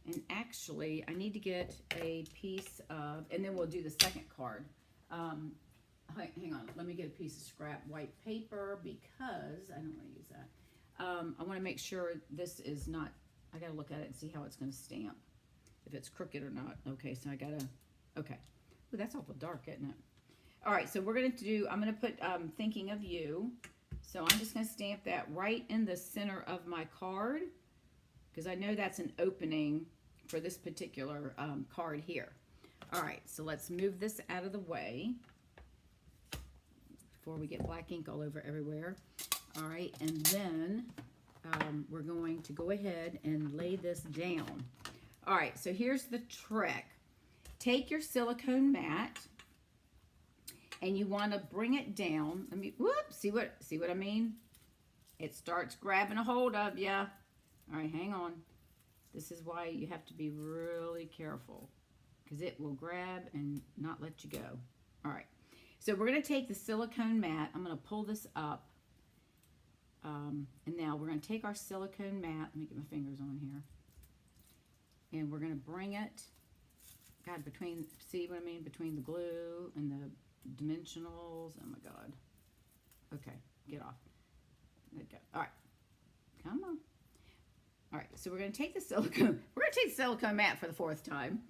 and actually I need to get a piece of, and then we'll do the second card. Hang on, let me get a piece of scrap white paper because I don't want to use that. I want to make sure this is not, I got to look at it and see how it's going to stamp, if it's crooked or not. Okay, so I got to, okay. Ooh, that's awful dark, isn't it? All right, so we're going to do, I'm going to put thinking of you. So I'm just going to stamp that right in the center of my card because I know that's an opening for this particular card here. All right, so let's move this out of the way before we get black ink all over everywhere. All right, and then we're going to go ahead and lay this down. All right, so here's the trick. Take your silicone mat, and you want to bring it down. Let me, whoop, see what I mean? It starts grabbing a hold of you. All right, hang on. This is why you have to be really careful. because it will grab and not let you go. All right, so we're going to take the silicone mat. I'm going to pull this up. And now we're going to take our silicone mat. Let me get my fingers on here. And we're going to bring it, God, between, see what I mean? Between the glue and the dimensionals. Oh my God. Okay, get off. There we go. All right, come on. All right, so we're going to take the silicone. We're going to take the silicone mat for the 4th time.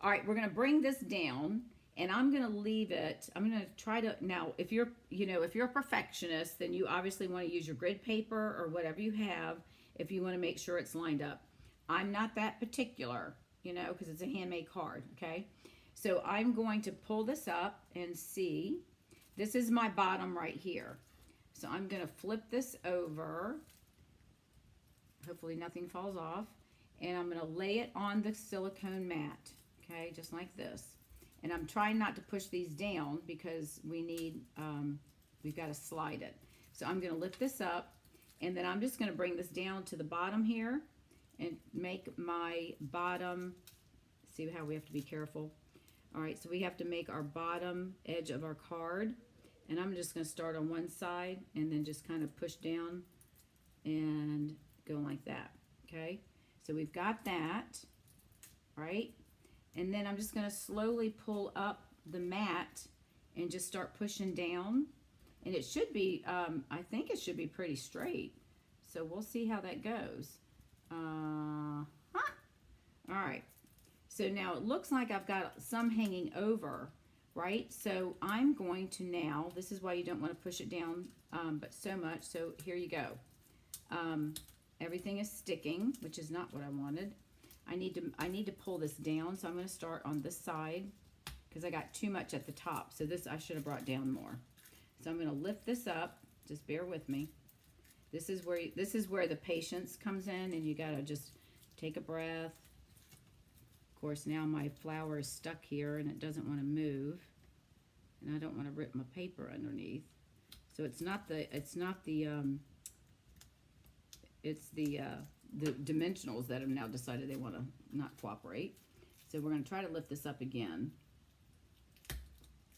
All right, we're going to bring this down, and I'm going to leave it. I'm going to try to, now, if you're, if you're a perfectionist, then you obviously want to use your grid paper or whatever you have if you want to make sure it's lined up. I'm not that particular, because it's a handmade card, okay? So I'm going to pull this up and see. This is my bottom right here. So I'm going to flip this over. Hopefully nothing falls off. And I'm going to lay it on the silicone mat, okay, just like this. And I'm trying not to push these down because we need, we've got to slide it. So I'm going to lift this up, and then I'm just going to bring this down to the bottom here and make my bottom, see how we have to be careful. All right, so we have to make our bottom edge of our card. And I'm just going to start on one side and then just kind of push down and go like that, okay? So we've got that, right? And then I'm just going to slowly pull up the mat and just start pushing down. And it should be, I think it should be pretty straight. So we'll see how that goes. All right. So now it looks like I've got some hanging over, right? So I'm going to now, this is why you don't want to push it down but so much. So here you go. Everything is sticking, which is not what I wanted. I need to pull this down, so I'm going to start on this side because I got too much at the top. So this I should have brought down more. So I'm going to lift this up. Just bear with me. This is where the patience comes in, and you got to just take a breath. Of course, now my flower is stuck here and it doesn't want to move, and I don't want to rip my paper underneath. So it's the dimensionals that have now decided they want to not cooperate. So we're going to try to lift this up again.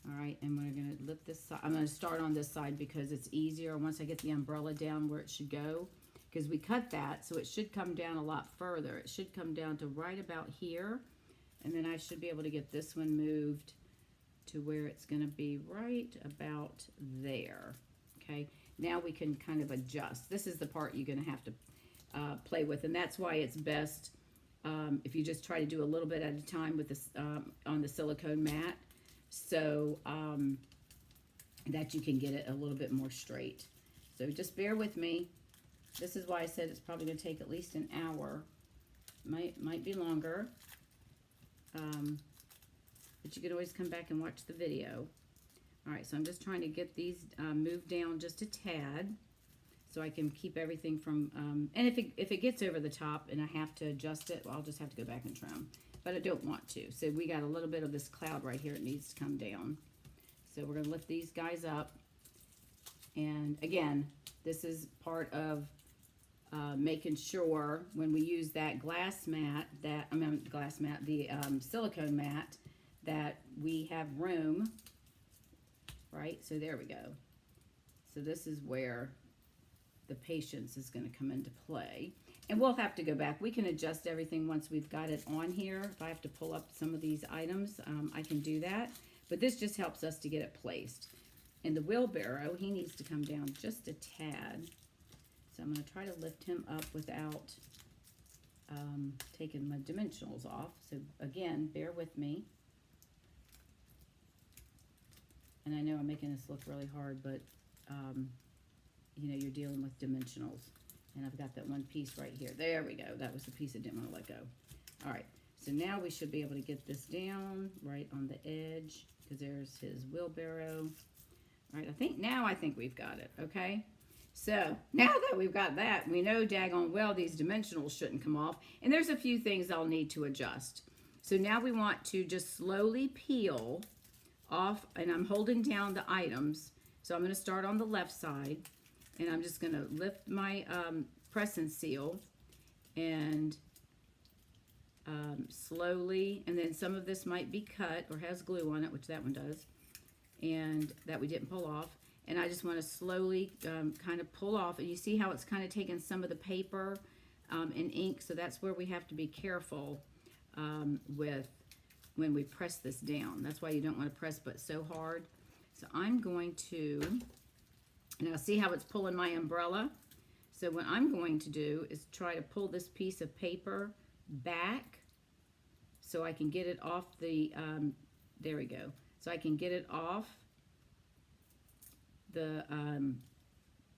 All right, and we're going to lift this side. I'm going to start on this side because it's easier once I get the umbrella down where it should go, because we cut that, so it should come down a lot further. It should come down to right about here, and then I should be able to get this one moved to where it's going to be right about there. Okay, now we can kind of adjust. This is the part you're going to have to play with, and that's why it's best if you just try to do a little bit at a time with this on the silicone mat, so that you can get it a little bit more straight. So just bear with me. This is why I said it's probably going to take at least an hour. Might be longer, but you can always come back and watch the video. All right, so I'm just trying to get these moved down just a tad, so I can keep everything from, and if it gets over the top and I have to adjust it, well, I'll just have to go back and trim. But I don't want to. So we got a little bit of this cloud right here. It needs to come down. So we're going to lift these guys up. And again, this is part of making sure when we use that glass mat, the silicone mat, that we have room, right? So there we go. So this is where the patience is going to come into play. And we'll have to go back. We can adjust everything once we've got it on here. If I have to pull up some of these items, I can do that. But this just helps us to get it placed. And the wheelbarrow, he needs to come down just a tad. So I'm going to try to lift him up without taking my dimensionals off. So again, bear with me. And I know I'm making this look really hard, but you know, you're dealing with dimensionals. And I've got that one piece right here. There we go. That was the piece I didn't want to let go. All right. So now we should be able to get this down right on the edge, because there's his wheelbarrow. All right. I think we've got it. Okay. So now that we've got that, we know daggone well these dimensionals shouldn't come off. And there's a few things I'll need to adjust. So now we want to just slowly peel off, and I'm holding down the items. So I'm going to start on the left side. And I'm just going to lift my press and seal and slowly, and then some of this might be cut or has glue on it, which that one does, and that we didn't pull off. And I just want to slowly kind of pull off. And you see how it's kind of taken some of the paper and ink, so that's where we have to be careful with when we press this down. That's why you don't want to press but so hard. So I'm going to, now see how it's pulling my umbrella? So what I'm going to do is try to pull this piece of paper back so I can get it off the, there we go. So I can get it off the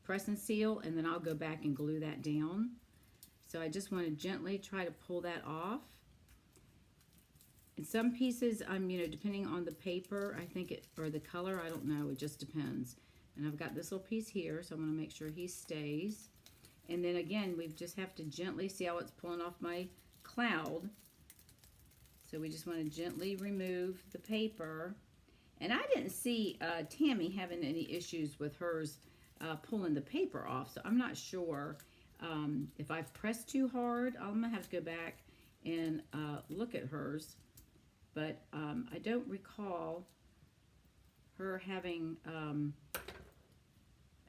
press and seal, and then I'll go back and glue that down. So I just want to gently try to pull that off. In some pieces, you know, depending on the paper, I think it, or the color, I don't know, it just depends. And I've got this little piece here, so I'm going to make sure he stays. And then again, we just have to gently see how it's pulling off my cloud. So we just want to gently remove the paper. And I didn't see Tammy having any issues with hers pulling the paper off, so I'm not sure if I've pressed too hard. I'm going to have to go back and look at hers. But I don't recall her having,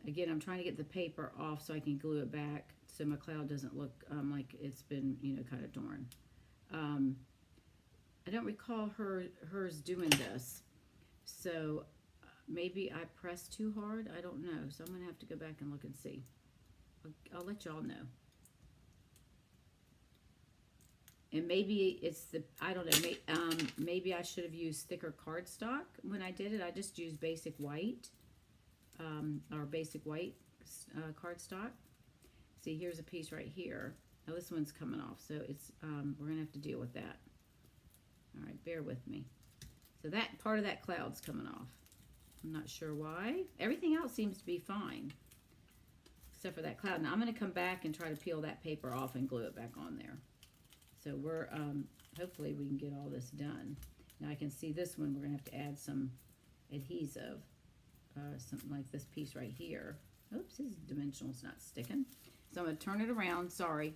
again, I'm trying to get the paper off so I can glue it back so my cloud doesn't look like it's been, you know, kind of torn. I don't recall hers doing this. So maybe I pressed too hard. I don't know. So I'm going to have to go back and look and see. I'll let y'all know. And maybe it's the, I don't know, maybe I should have used thicker cardstock when I did it. I just used basic white, or basic white cardstock. See, here's a piece right here. Now this one's coming off, so it's, we're going to have to deal with that. All right, bear with me. So that part of that cloud's coming off. I'm not sure why. Everything else seems to be fine, except for that cloud. Now I'm going to come back and try to peel that paper off and glue it back on there. So we're, hopefully we can get all this done. Now I can see this one, we're going to have to add some adhesive, something like this piece right here. Oops, this dimensional's not sticking. So I'm going to turn it around, sorry.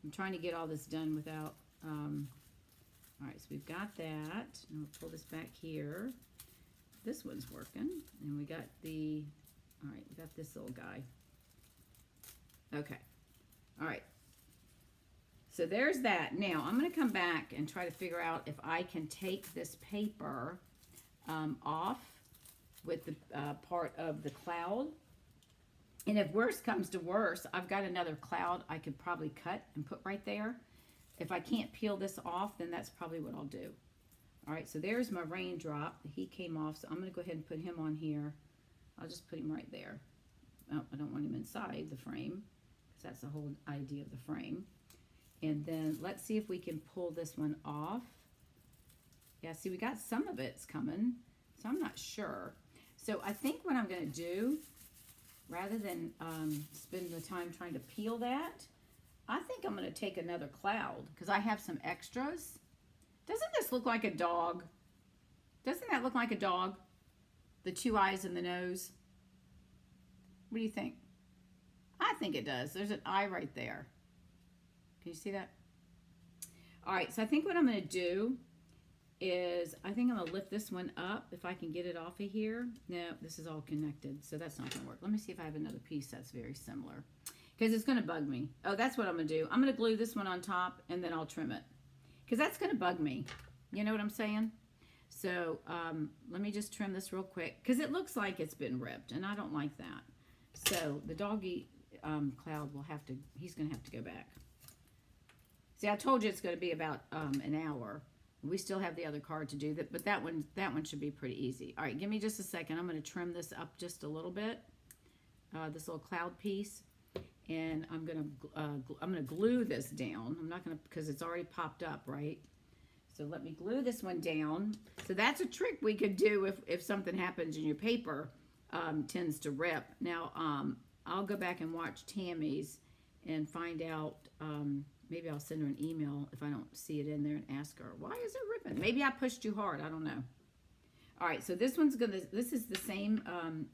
I'm trying to get all this done without, all right, so we've got that, and we'll pull this back here. This one's working, and we got the, all right, we got this little guy. Okay, all right. So there's that. Now I'm going to come back and try to figure out if I can take this paper off with the part of the cloud. And if worse comes to worse, I've got another cloud I could probably cut and put right there. If I can't peel this off, then that's probably what I'll do. All right, so there's my raindrop. He came off, so I'm going to go ahead and put him on here. I'll just put him right there. Oh, I don't want him inside the frame, because that's the whole idea of the frame. And then let's see if we can pull this one off. Yeah, see, we got some of it's coming, so I'm not sure. So I think what I'm going to do, rather than spend the time trying to peel that, I think I'm going to take another cloud because I have some extras. Doesn't this look like a dog? Doesn't that look like a dog? The two eyes and the nose. What do you think? I think it does. There's an eye right there. Can you see that? All right, so I think what I'm going to do is I think I'm going to lift this one up if I can get it off of here. No, this is all connected, so that's not going to work. Let me see if I have another piece that's very similar because it's going to bug me. Oh, that's what I'm going to do. I'm going to glue this one on top and then I'll trim it because that's going to bug me. You know what I'm saying? So let me just trim this real quick because it looks like it's been ripped and I don't like that. So the doggy cloud will have to, he's going to have to go back. See, I told you it's going to be about an hour. We still have the other card to do that, but that one should be pretty easy. All right, give me just a second. I'm going to trim this up just a little bit, this little cloud piece, and I'm going to glue this down. I'm not going to because it's already popped up, right? So let me glue this one down. So that's a trick we could do if something happens and your paper tends to rip. Now I'll go back and watch Tammy's and find out. Maybe I'll send her an email if I don't see it in there and ask her, why is it ripping? Maybe I pushed too hard. I don't know. All right, so this is the same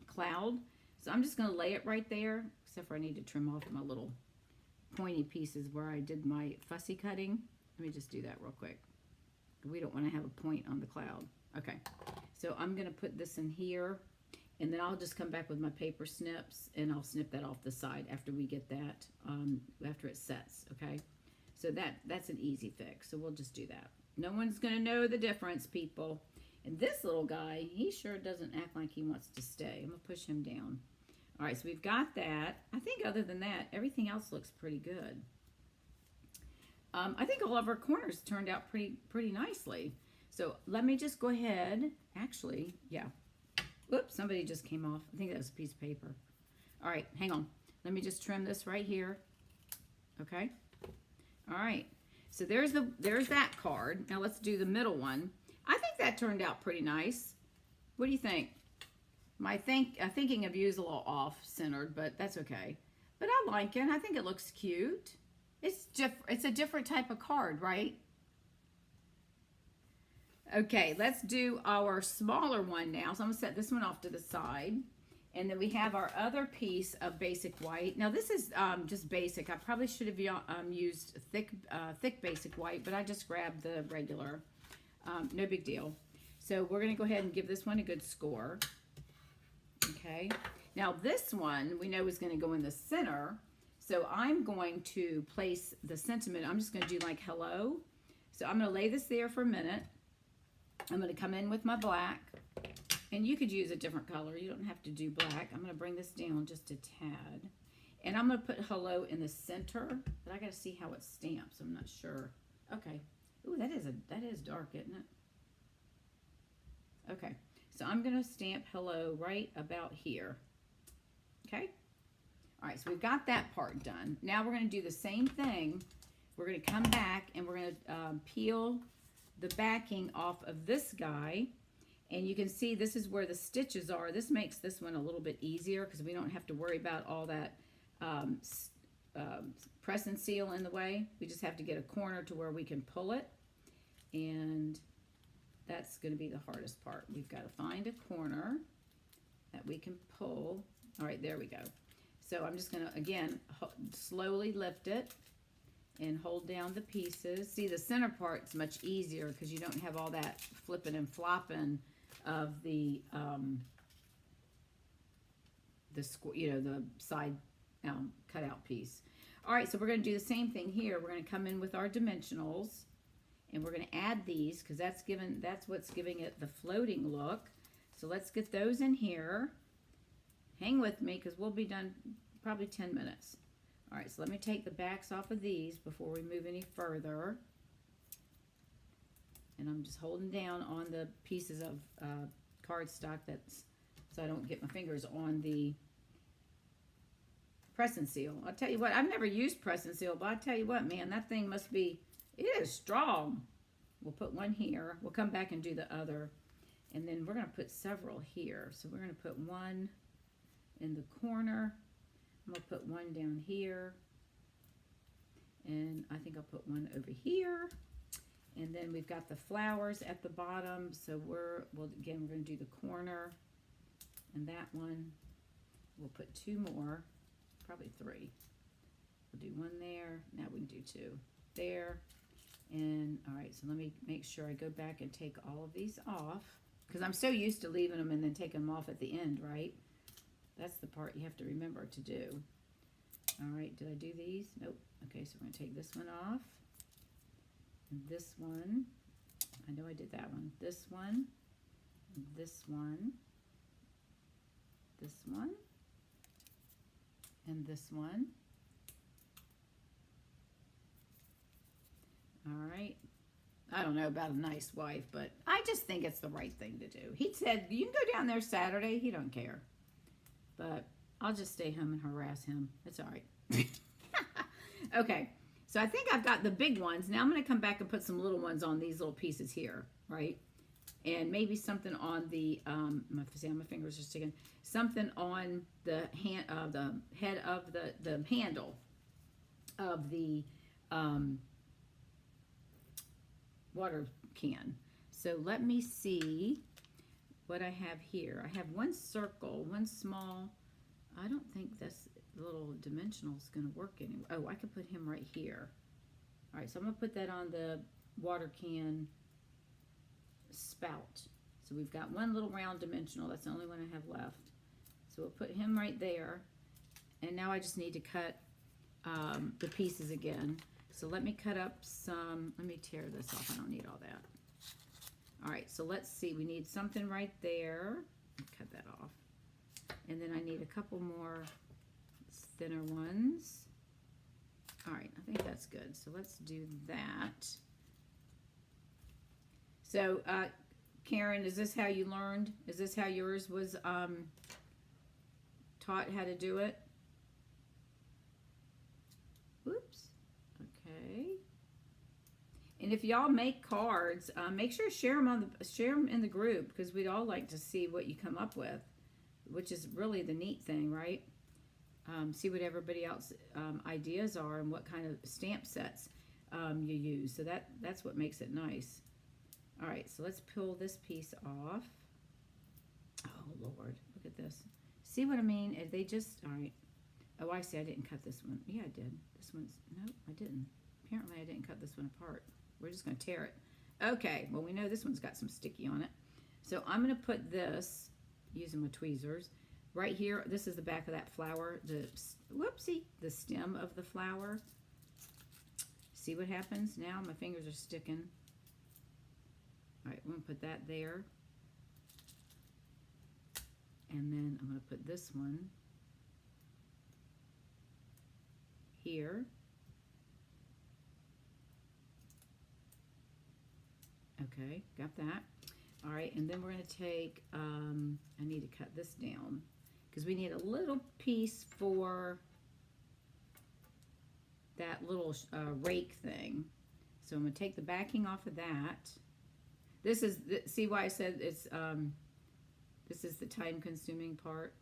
cloud. So I'm just going to lay it right there, except for I need to trim off my little pointy pieces where I did my fussy cutting. Let me just do that real quick. We don't want to have a point on the cloud. Okay, so I'm going to put this in here, and then I'll just come back with my paper snips, and I'll snip that off the side after we get that, after it sets, okay? So that's an easy fix, so we'll just do that. No one's going to know the difference, people. And this little guy, he sure doesn't act like he wants to stay. I'm going to push him down. All right, so we've got that. I think other than that, everything else looks pretty good. I think all of our corners turned out pretty nicely. So let me just go ahead. Actually, yeah. Whoops, somebody just came off. I think that was a piece of paper. All right, hang on. Let me just trim this right here. Okay. All right. So there's that card. Now let's do the middle one. I think that turned out pretty nice. What do you think? My thinking of you is a little off-centered, but that's okay. But I like it. I think it looks cute. It's a different type of card, right? Okay, let's do our smaller one now. So I'm going to set this one off to the side. And then we have our other piece of basic white. Now this is just basic. I probably should have used thick basic white, but I just grabbed the regular. No big deal. So we're going to go ahead and give this one a good score. Okay. Now this one we know is going to go in the center. So I'm going to place the sentiment. I'm just going to do like hello. So I'm going to lay this there for a minute. I'm going to come in with my black. And you could use a different color. You don't have to do black. I'm going to bring this down just a tad. And I'm going to put hello in the center. But I got to see how it stamps. I'm not sure. Okay. Ooh, that is dark, isn't it? Okay. So I'm going to stamp hello right about here. Okay. All right. So we've got that part done. Now we're going to do the same thing. We're going to come back and we're going to peel the backing off of this guy. And you can see this is where the stitches are. This makes this one a little bit easier because we don't have to worry about all that press and seal in the way. We just have to get a corner to where we can pull it. And that's going to be the hardest part. We've got to find a corner that we can pull. All right, there we go. So I'm just going to, again, slowly lift it and hold down the pieces. See, the center part's much easier because you don't have all that flipping and flopping of the the side cutout piece. All right, so we're going to do the same thing here. We're going to come in with our dimensionals, and we're going to add these because that's what's giving it the floating look. So let's get those in here. Hang with me because we'll be done probably 10 minutes. All right, so let me take the backs off of these before we move any further. And I'm just holding down on the pieces of cardstock so I don't get my fingers on the press and seal. I'll tell you what, I've never used press and seal, but I'll tell you what, man, that thing must be, it is strong. We'll put one here. We'll come back and do the other. And then we're going to put several here. So we're going to put one in the corner. I'm going to put one down here. And I think I'll put one over here. And then we've got the flowers at the bottom. So again, we're going to do the corner. And that one, we'll put two more, probably three. We'll do one there. Now we can do two there. And all right, so let me make sure I go back and take all of these off. Because I'm so used to leaving them and then taking them off at the end, right? That's the part you have to remember to do. All right, did I do these? Nope. Okay, so we're going to take this one off. And this one. I know I did that one. This one. This one. This one. And this one. All right. I don't know about a nice wife, but I just think it's the right thing to do. He said, you can go down there Saturday. He don't care. But I'll just stay home and harass him. It's all right. Okay. So I think I've got the big ones. Now I'm going to come back and put some little ones on these little pieces here, right? And maybe something on the, see how my fingers are sticking. Something on the head of the handle of the water can. So let me see what I have here. I have one circle, one small. I don't think this little dimensional is going to work anymore. Oh, I could put him right here. All right, so I'm going to put that on the water can spout. So we've got one little round dimensional. That's the only one I have left. So we'll put him right there. And now I just need to cut the pieces again. So let me cut up some, let me tear this off. I don't need all that. All right, so let's see. We need something right there. Cut that off. And then I need a couple more thinner ones. All right, I think that's good. So let's do that. So, Karen, is this how you learned? Is this how yours was taught how to do it? Oops. Okay. And if y'all make cards, make sure to share them in the group, because we'd all like to see what you come up with, which is really the neat thing, right? See what everybody else ideas are and what kind of stamp sets you use. So that's what makes it nice. All right, so let's peel this piece off. Oh, Lord, look at this. See what I mean? If they just, all right. Oh, I see, I didn't cut this one. Yeah, I did. This one's, no, I didn't. Apparently, I didn't cut this one apart. We're just going to tear it. Okay, well, we know this one's got some sticky on it. So I'm going to put this, using my tweezers, right here. This is the back of that flower, the stem of the flower. See what happens now? My fingers are sticking. All right, I'm going to put that there. And then I'm going to put this one here. Okay, got that. All right, and then we're going to take, I need to cut this down because we need a little piece for that little rake thing. So I'm going to take the backing off of that. This is, see why I said it's, this is the time-consuming part.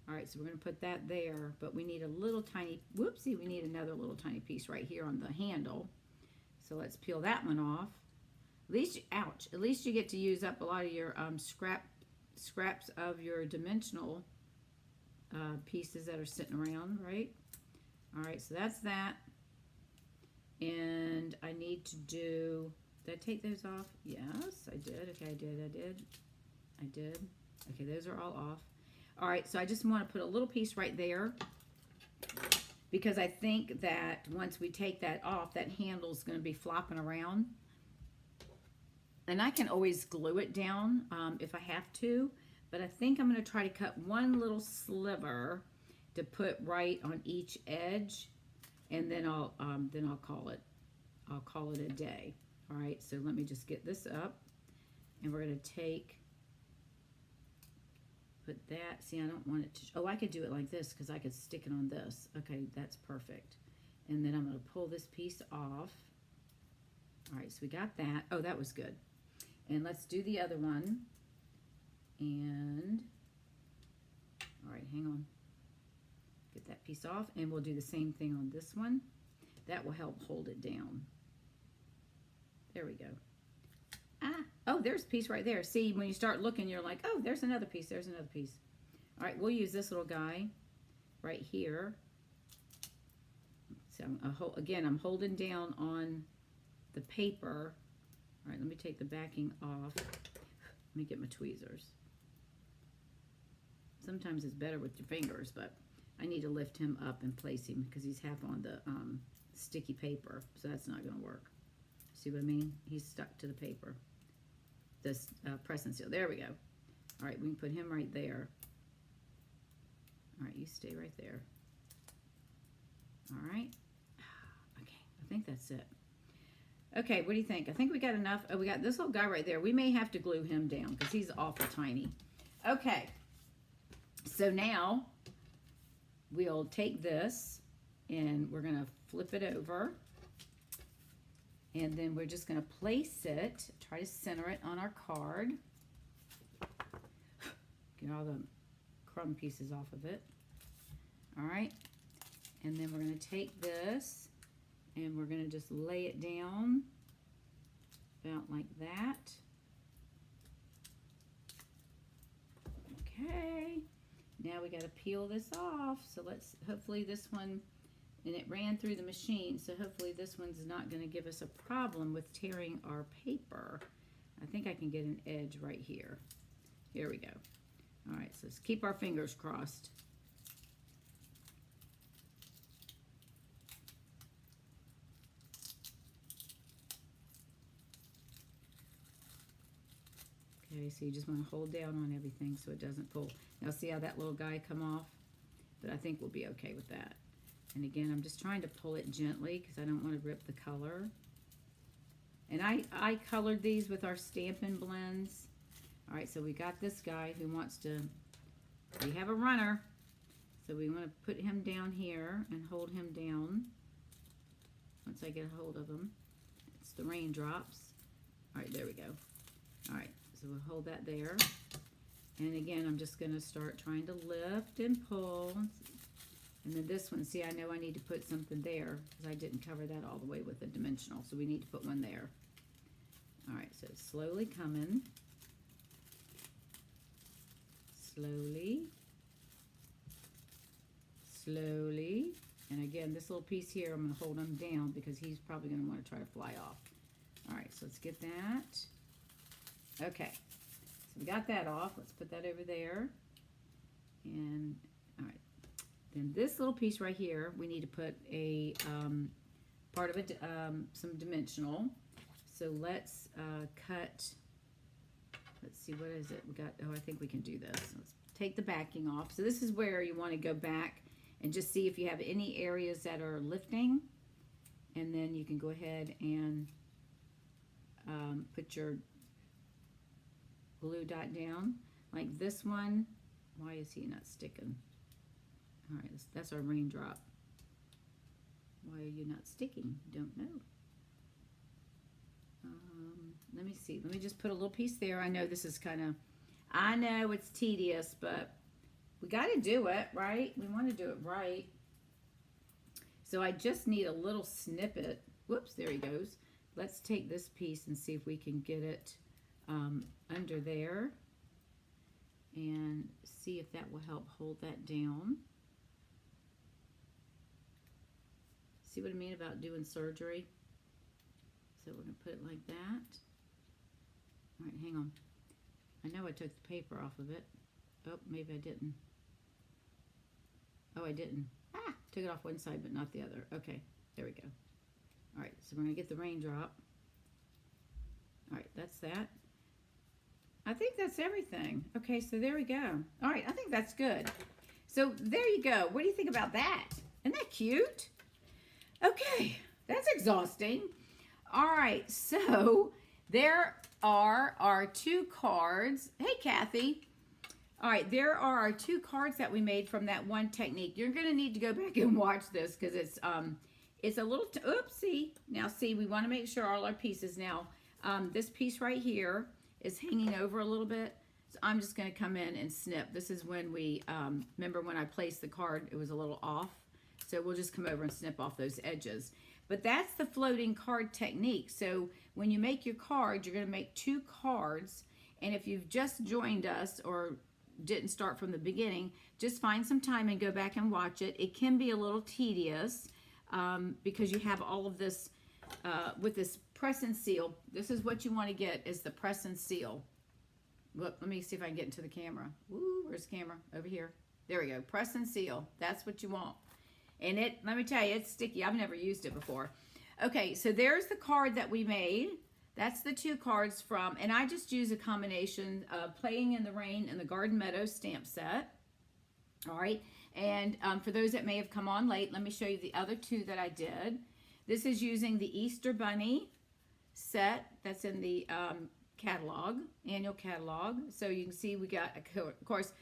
All right, so we're going to put that there, but we need a little tiny, whoopsie, we need another little tiny piece right here on the handle. So let's peel that one off. At least, ouch, at least you get to use up a lot of your scraps of your dimensional pieces that are sitting around, right? All right, so that's that. And I need to do, did I take those off? Yes, I did. Okay, I did. Okay, those are all off. All right, so I just want to put a little piece right there because I think that once we take that off, that handle's going to be flopping around. And I can always glue it down if I have to, but I think I'm going to try to cut one little sliver to put right on each edge, and then I'll call it a day. All right, so let me just get this up, and we're going to put that. See, I don't want it to. Oh, I could do it like this because I could stick it on this. Okay, that's perfect. And then I'm going to pull this piece off. All right, so we got that. Oh, that was good. And let's do the other one. And, all right, hang on. Get that piece off, and we'll do the same thing on this one. That will help hold it down. There we go. Ah, oh, there's a piece right there. See, when you start looking, you're like, oh, there's another piece, there's another piece. All right, we'll use this little guy right here. So, again, I'm holding down on the paper. All right, let me take the backing off. Let me get my tweezers. Sometimes it's better with your fingers, but I need to lift him up and place him because he's half on the sticky paper, so that's not going to work. See what I mean? He's stuck to the paper. This press and seal. There we go. All right, we can put him right there. All right, you stay right there. All right. Okay, I think that's it. Okay, what do you think? I think we got enough. Oh, we got this little guy right there. We may have to glue him down because he's awful tiny. Okay, so now we'll take this and we're going to flip it over. And then we're just going to place it, try to center it on our card. Get all the crumb pieces off of it. All right. And then we're going to take this and we're going to just lay it down about like that. Okay. Now we got to peel this off. So let's, hopefully this one and it ran through the machine, so hopefully this one's not going to give us a problem with tearing our paper. I think I can get an edge right here. Here we go. All right, so let's keep our fingers crossed. Okay, so you just want to hold down on everything so it doesn't pull. Now see how that little guy come off? But I think we'll be okay with that. And again, I'm just trying to pull it gently because I don't want to rip the color. And I colored these with our Stampin' Blends. All right, so we got this guy who wants to, we have a runner. So we want to put him down here and hold him down. Once I get a hold of him, it's the raindrops. All right, there we go. All right, so we'll hold that there. And again, I'm just going to start trying to lift and pull. And then this one, see, I know I need to put something there because I didn't cover that all the way with a dimensional. So we need to put one there. All right, so it's slowly coming. Slowly. Slowly. And again, this little piece here, I'm going to hold him down because he's probably going to want to try to fly off. All right, so let's get that. Okay, so we got that off. Let's put that over there. And, all right. Then this little piece right here, we need to put a part of it, some dimensional. So let's cut, let's see, what is it? We got, oh, I think we can do this. Let's take the backing off. So this is where you want to go back and just see if you have any areas that are lifting. And then you can go ahead and put your glue dot down. Like this one, why is he not sticking? All right, that's our raindrop. Why are you not sticking? Don't know. Let me see. Let me just put a little piece there. I know this is kind of, I know it's tedious, but we got to do it, right? We want to do it right. So I just need a little snippet. Whoops, there he goes. Let's take this piece and see if we can get it under there and see if that will help hold that down. See what I mean about doing surgery? So we're going to put it like that. All right, hang on. I know I took the paper off of it. Oh, maybe I didn't. Oh, I didn't. Ah, took it off one side but not the other. Okay, there we go. All right, so we're going to get the raindrop. All right, that's that. I think that's everything. Okay, so there we go. All right, I think that's good. So there you go. What do you think about that? Isn't that cute? Okay, that's exhausting. All right, so there are our 2 cards. Hey, Kathy. All right, there are our 2 cards that we made from that one technique. You're going to need to go back and watch this because it's a little, oopsie. Now, see, we want to make sure all our pieces. Now, this piece right here is hanging over a little bit. So I'm just going to come in and snip. This is when we, remember when I placed the card, it was a little off. So we'll just come over and snip off those edges. But that's the floating card technique. So when you make your card, you're going to make 2 cards. And if you've just joined us or didn't start from the beginning, just find some time and go back and watch it. It can be a little tedious because you have all of this with this press and seal. This is what you want to get is the press and seal. Look, let me see if I can get into the camera. Ooh, where's the camera? Over here. There we go. Press and seal. That's what you want. And it, let me tell you, it's sticky. I've never used it before. Okay, so there's the card that we made. That's the 2 cards from, and I just use a combination of Playing in the Rain and the Garden Meadows stamp set. All right, and for those that may have come on late, let me show you the other 2 that I did. This is using the Easter Bunny set that's in the catalog, annual catalog. So you can see we got, of course,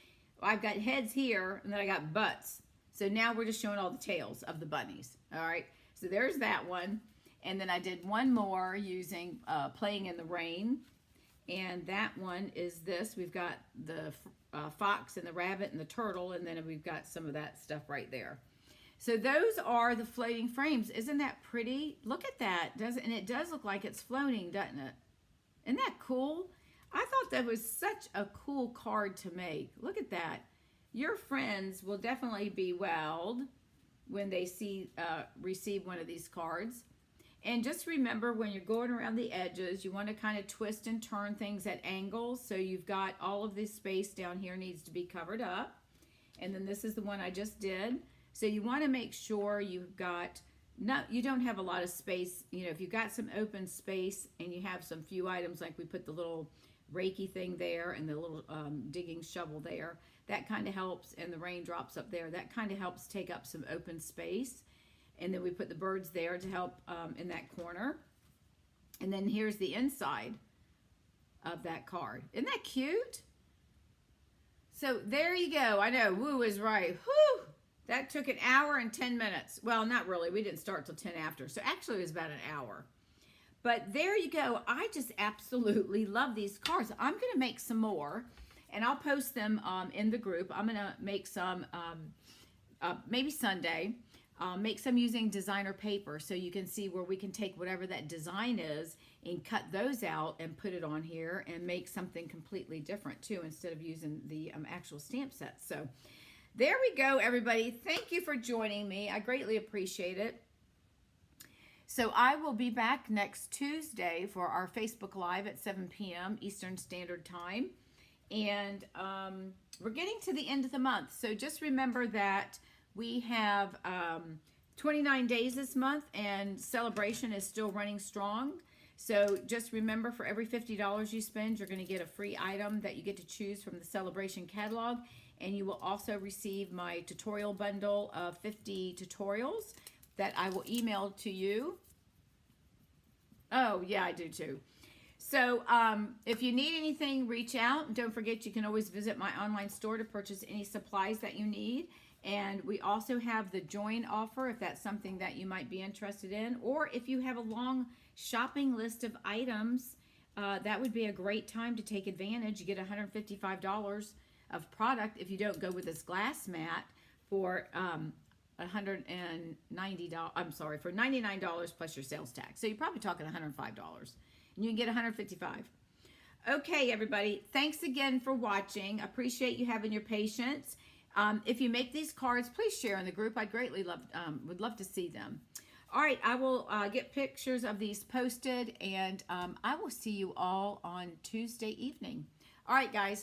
I've got heads here, and then I got butts. So now we're just showing all the tails of the bunnies. All right, so there's that one. And then I did one more using Playing in the Rain. And that one is this. We've got the fox and the rabbit and the turtle. And then we've got some of that stuff right there. So those are the floating frames. Isn't that pretty? Look at that. And it does look like it's floating, doesn't it? Isn't that cool? I thought that was such a cool card to make. Look at that. Your friends will definitely be wowed when they receive one of these cards. And just remember, when you're going around the edges, you want to kind of twist and turn things at angles. So you've got all of this space down here needs to be covered up. And then this is the one I just did. So you want to make sure you've got, you don't have a lot of space. You know, if you've got some open space and you have some few items, like we put the little Reiki thing there and the little digging shovel there, that kind of helps. And the raindrops up there, that kind of helps take up some open space. And then we put the birds there to help in that corner. And then here's the inside of that card. Isn't that cute? So there you go. I know, Woo is right. Whew! That took an hour and 10 minutes. Well, not really. We didn't start till 10 after. So actually it was about an hour. But there you go. I just absolutely love these cards. I'm going to make some more. And I'll post them in the group. I'm going to make some maybe Sunday. Make some using designer paper so you can see where we can take whatever that design is and cut those out and put it on here and make something completely different too, instead of using the actual stamp set. So there we go, everybody. Thank you for joining me. I greatly appreciate it. So I will be back next Tuesday for our Facebook Live at 7 p.m. Eastern Standard Time. And we're getting to the end of the month. So just remember that we have 29 days this month, and celebration is still running strong. So just remember, for every $50 you spend, you're going to get a free item that you get to choose from the celebration catalog. And you will also receive my tutorial bundle of 50 tutorials that I will email to you. Oh, yeah, I do too. So if you need anything, reach out. Don't forget, you can always visit my online store to purchase any supplies that you need. And we also have the join offer if that's something that you might be interested in. Or if you have a long shopping list of items, that would be a great time to take advantage. You get $155 of product if you don't go with this glass mat for $190. I'm sorry, for $99 plus your sales tax. So you're probably talking $105, and you can get $155. Okay, everybody. Thanks again for watching. Appreciate you having your patience. If you make these cards, please share in the group. I'd greatly would love to see them. All right, I will get pictures of these posted, and I will see you all on Tuesday evening. All right, guys,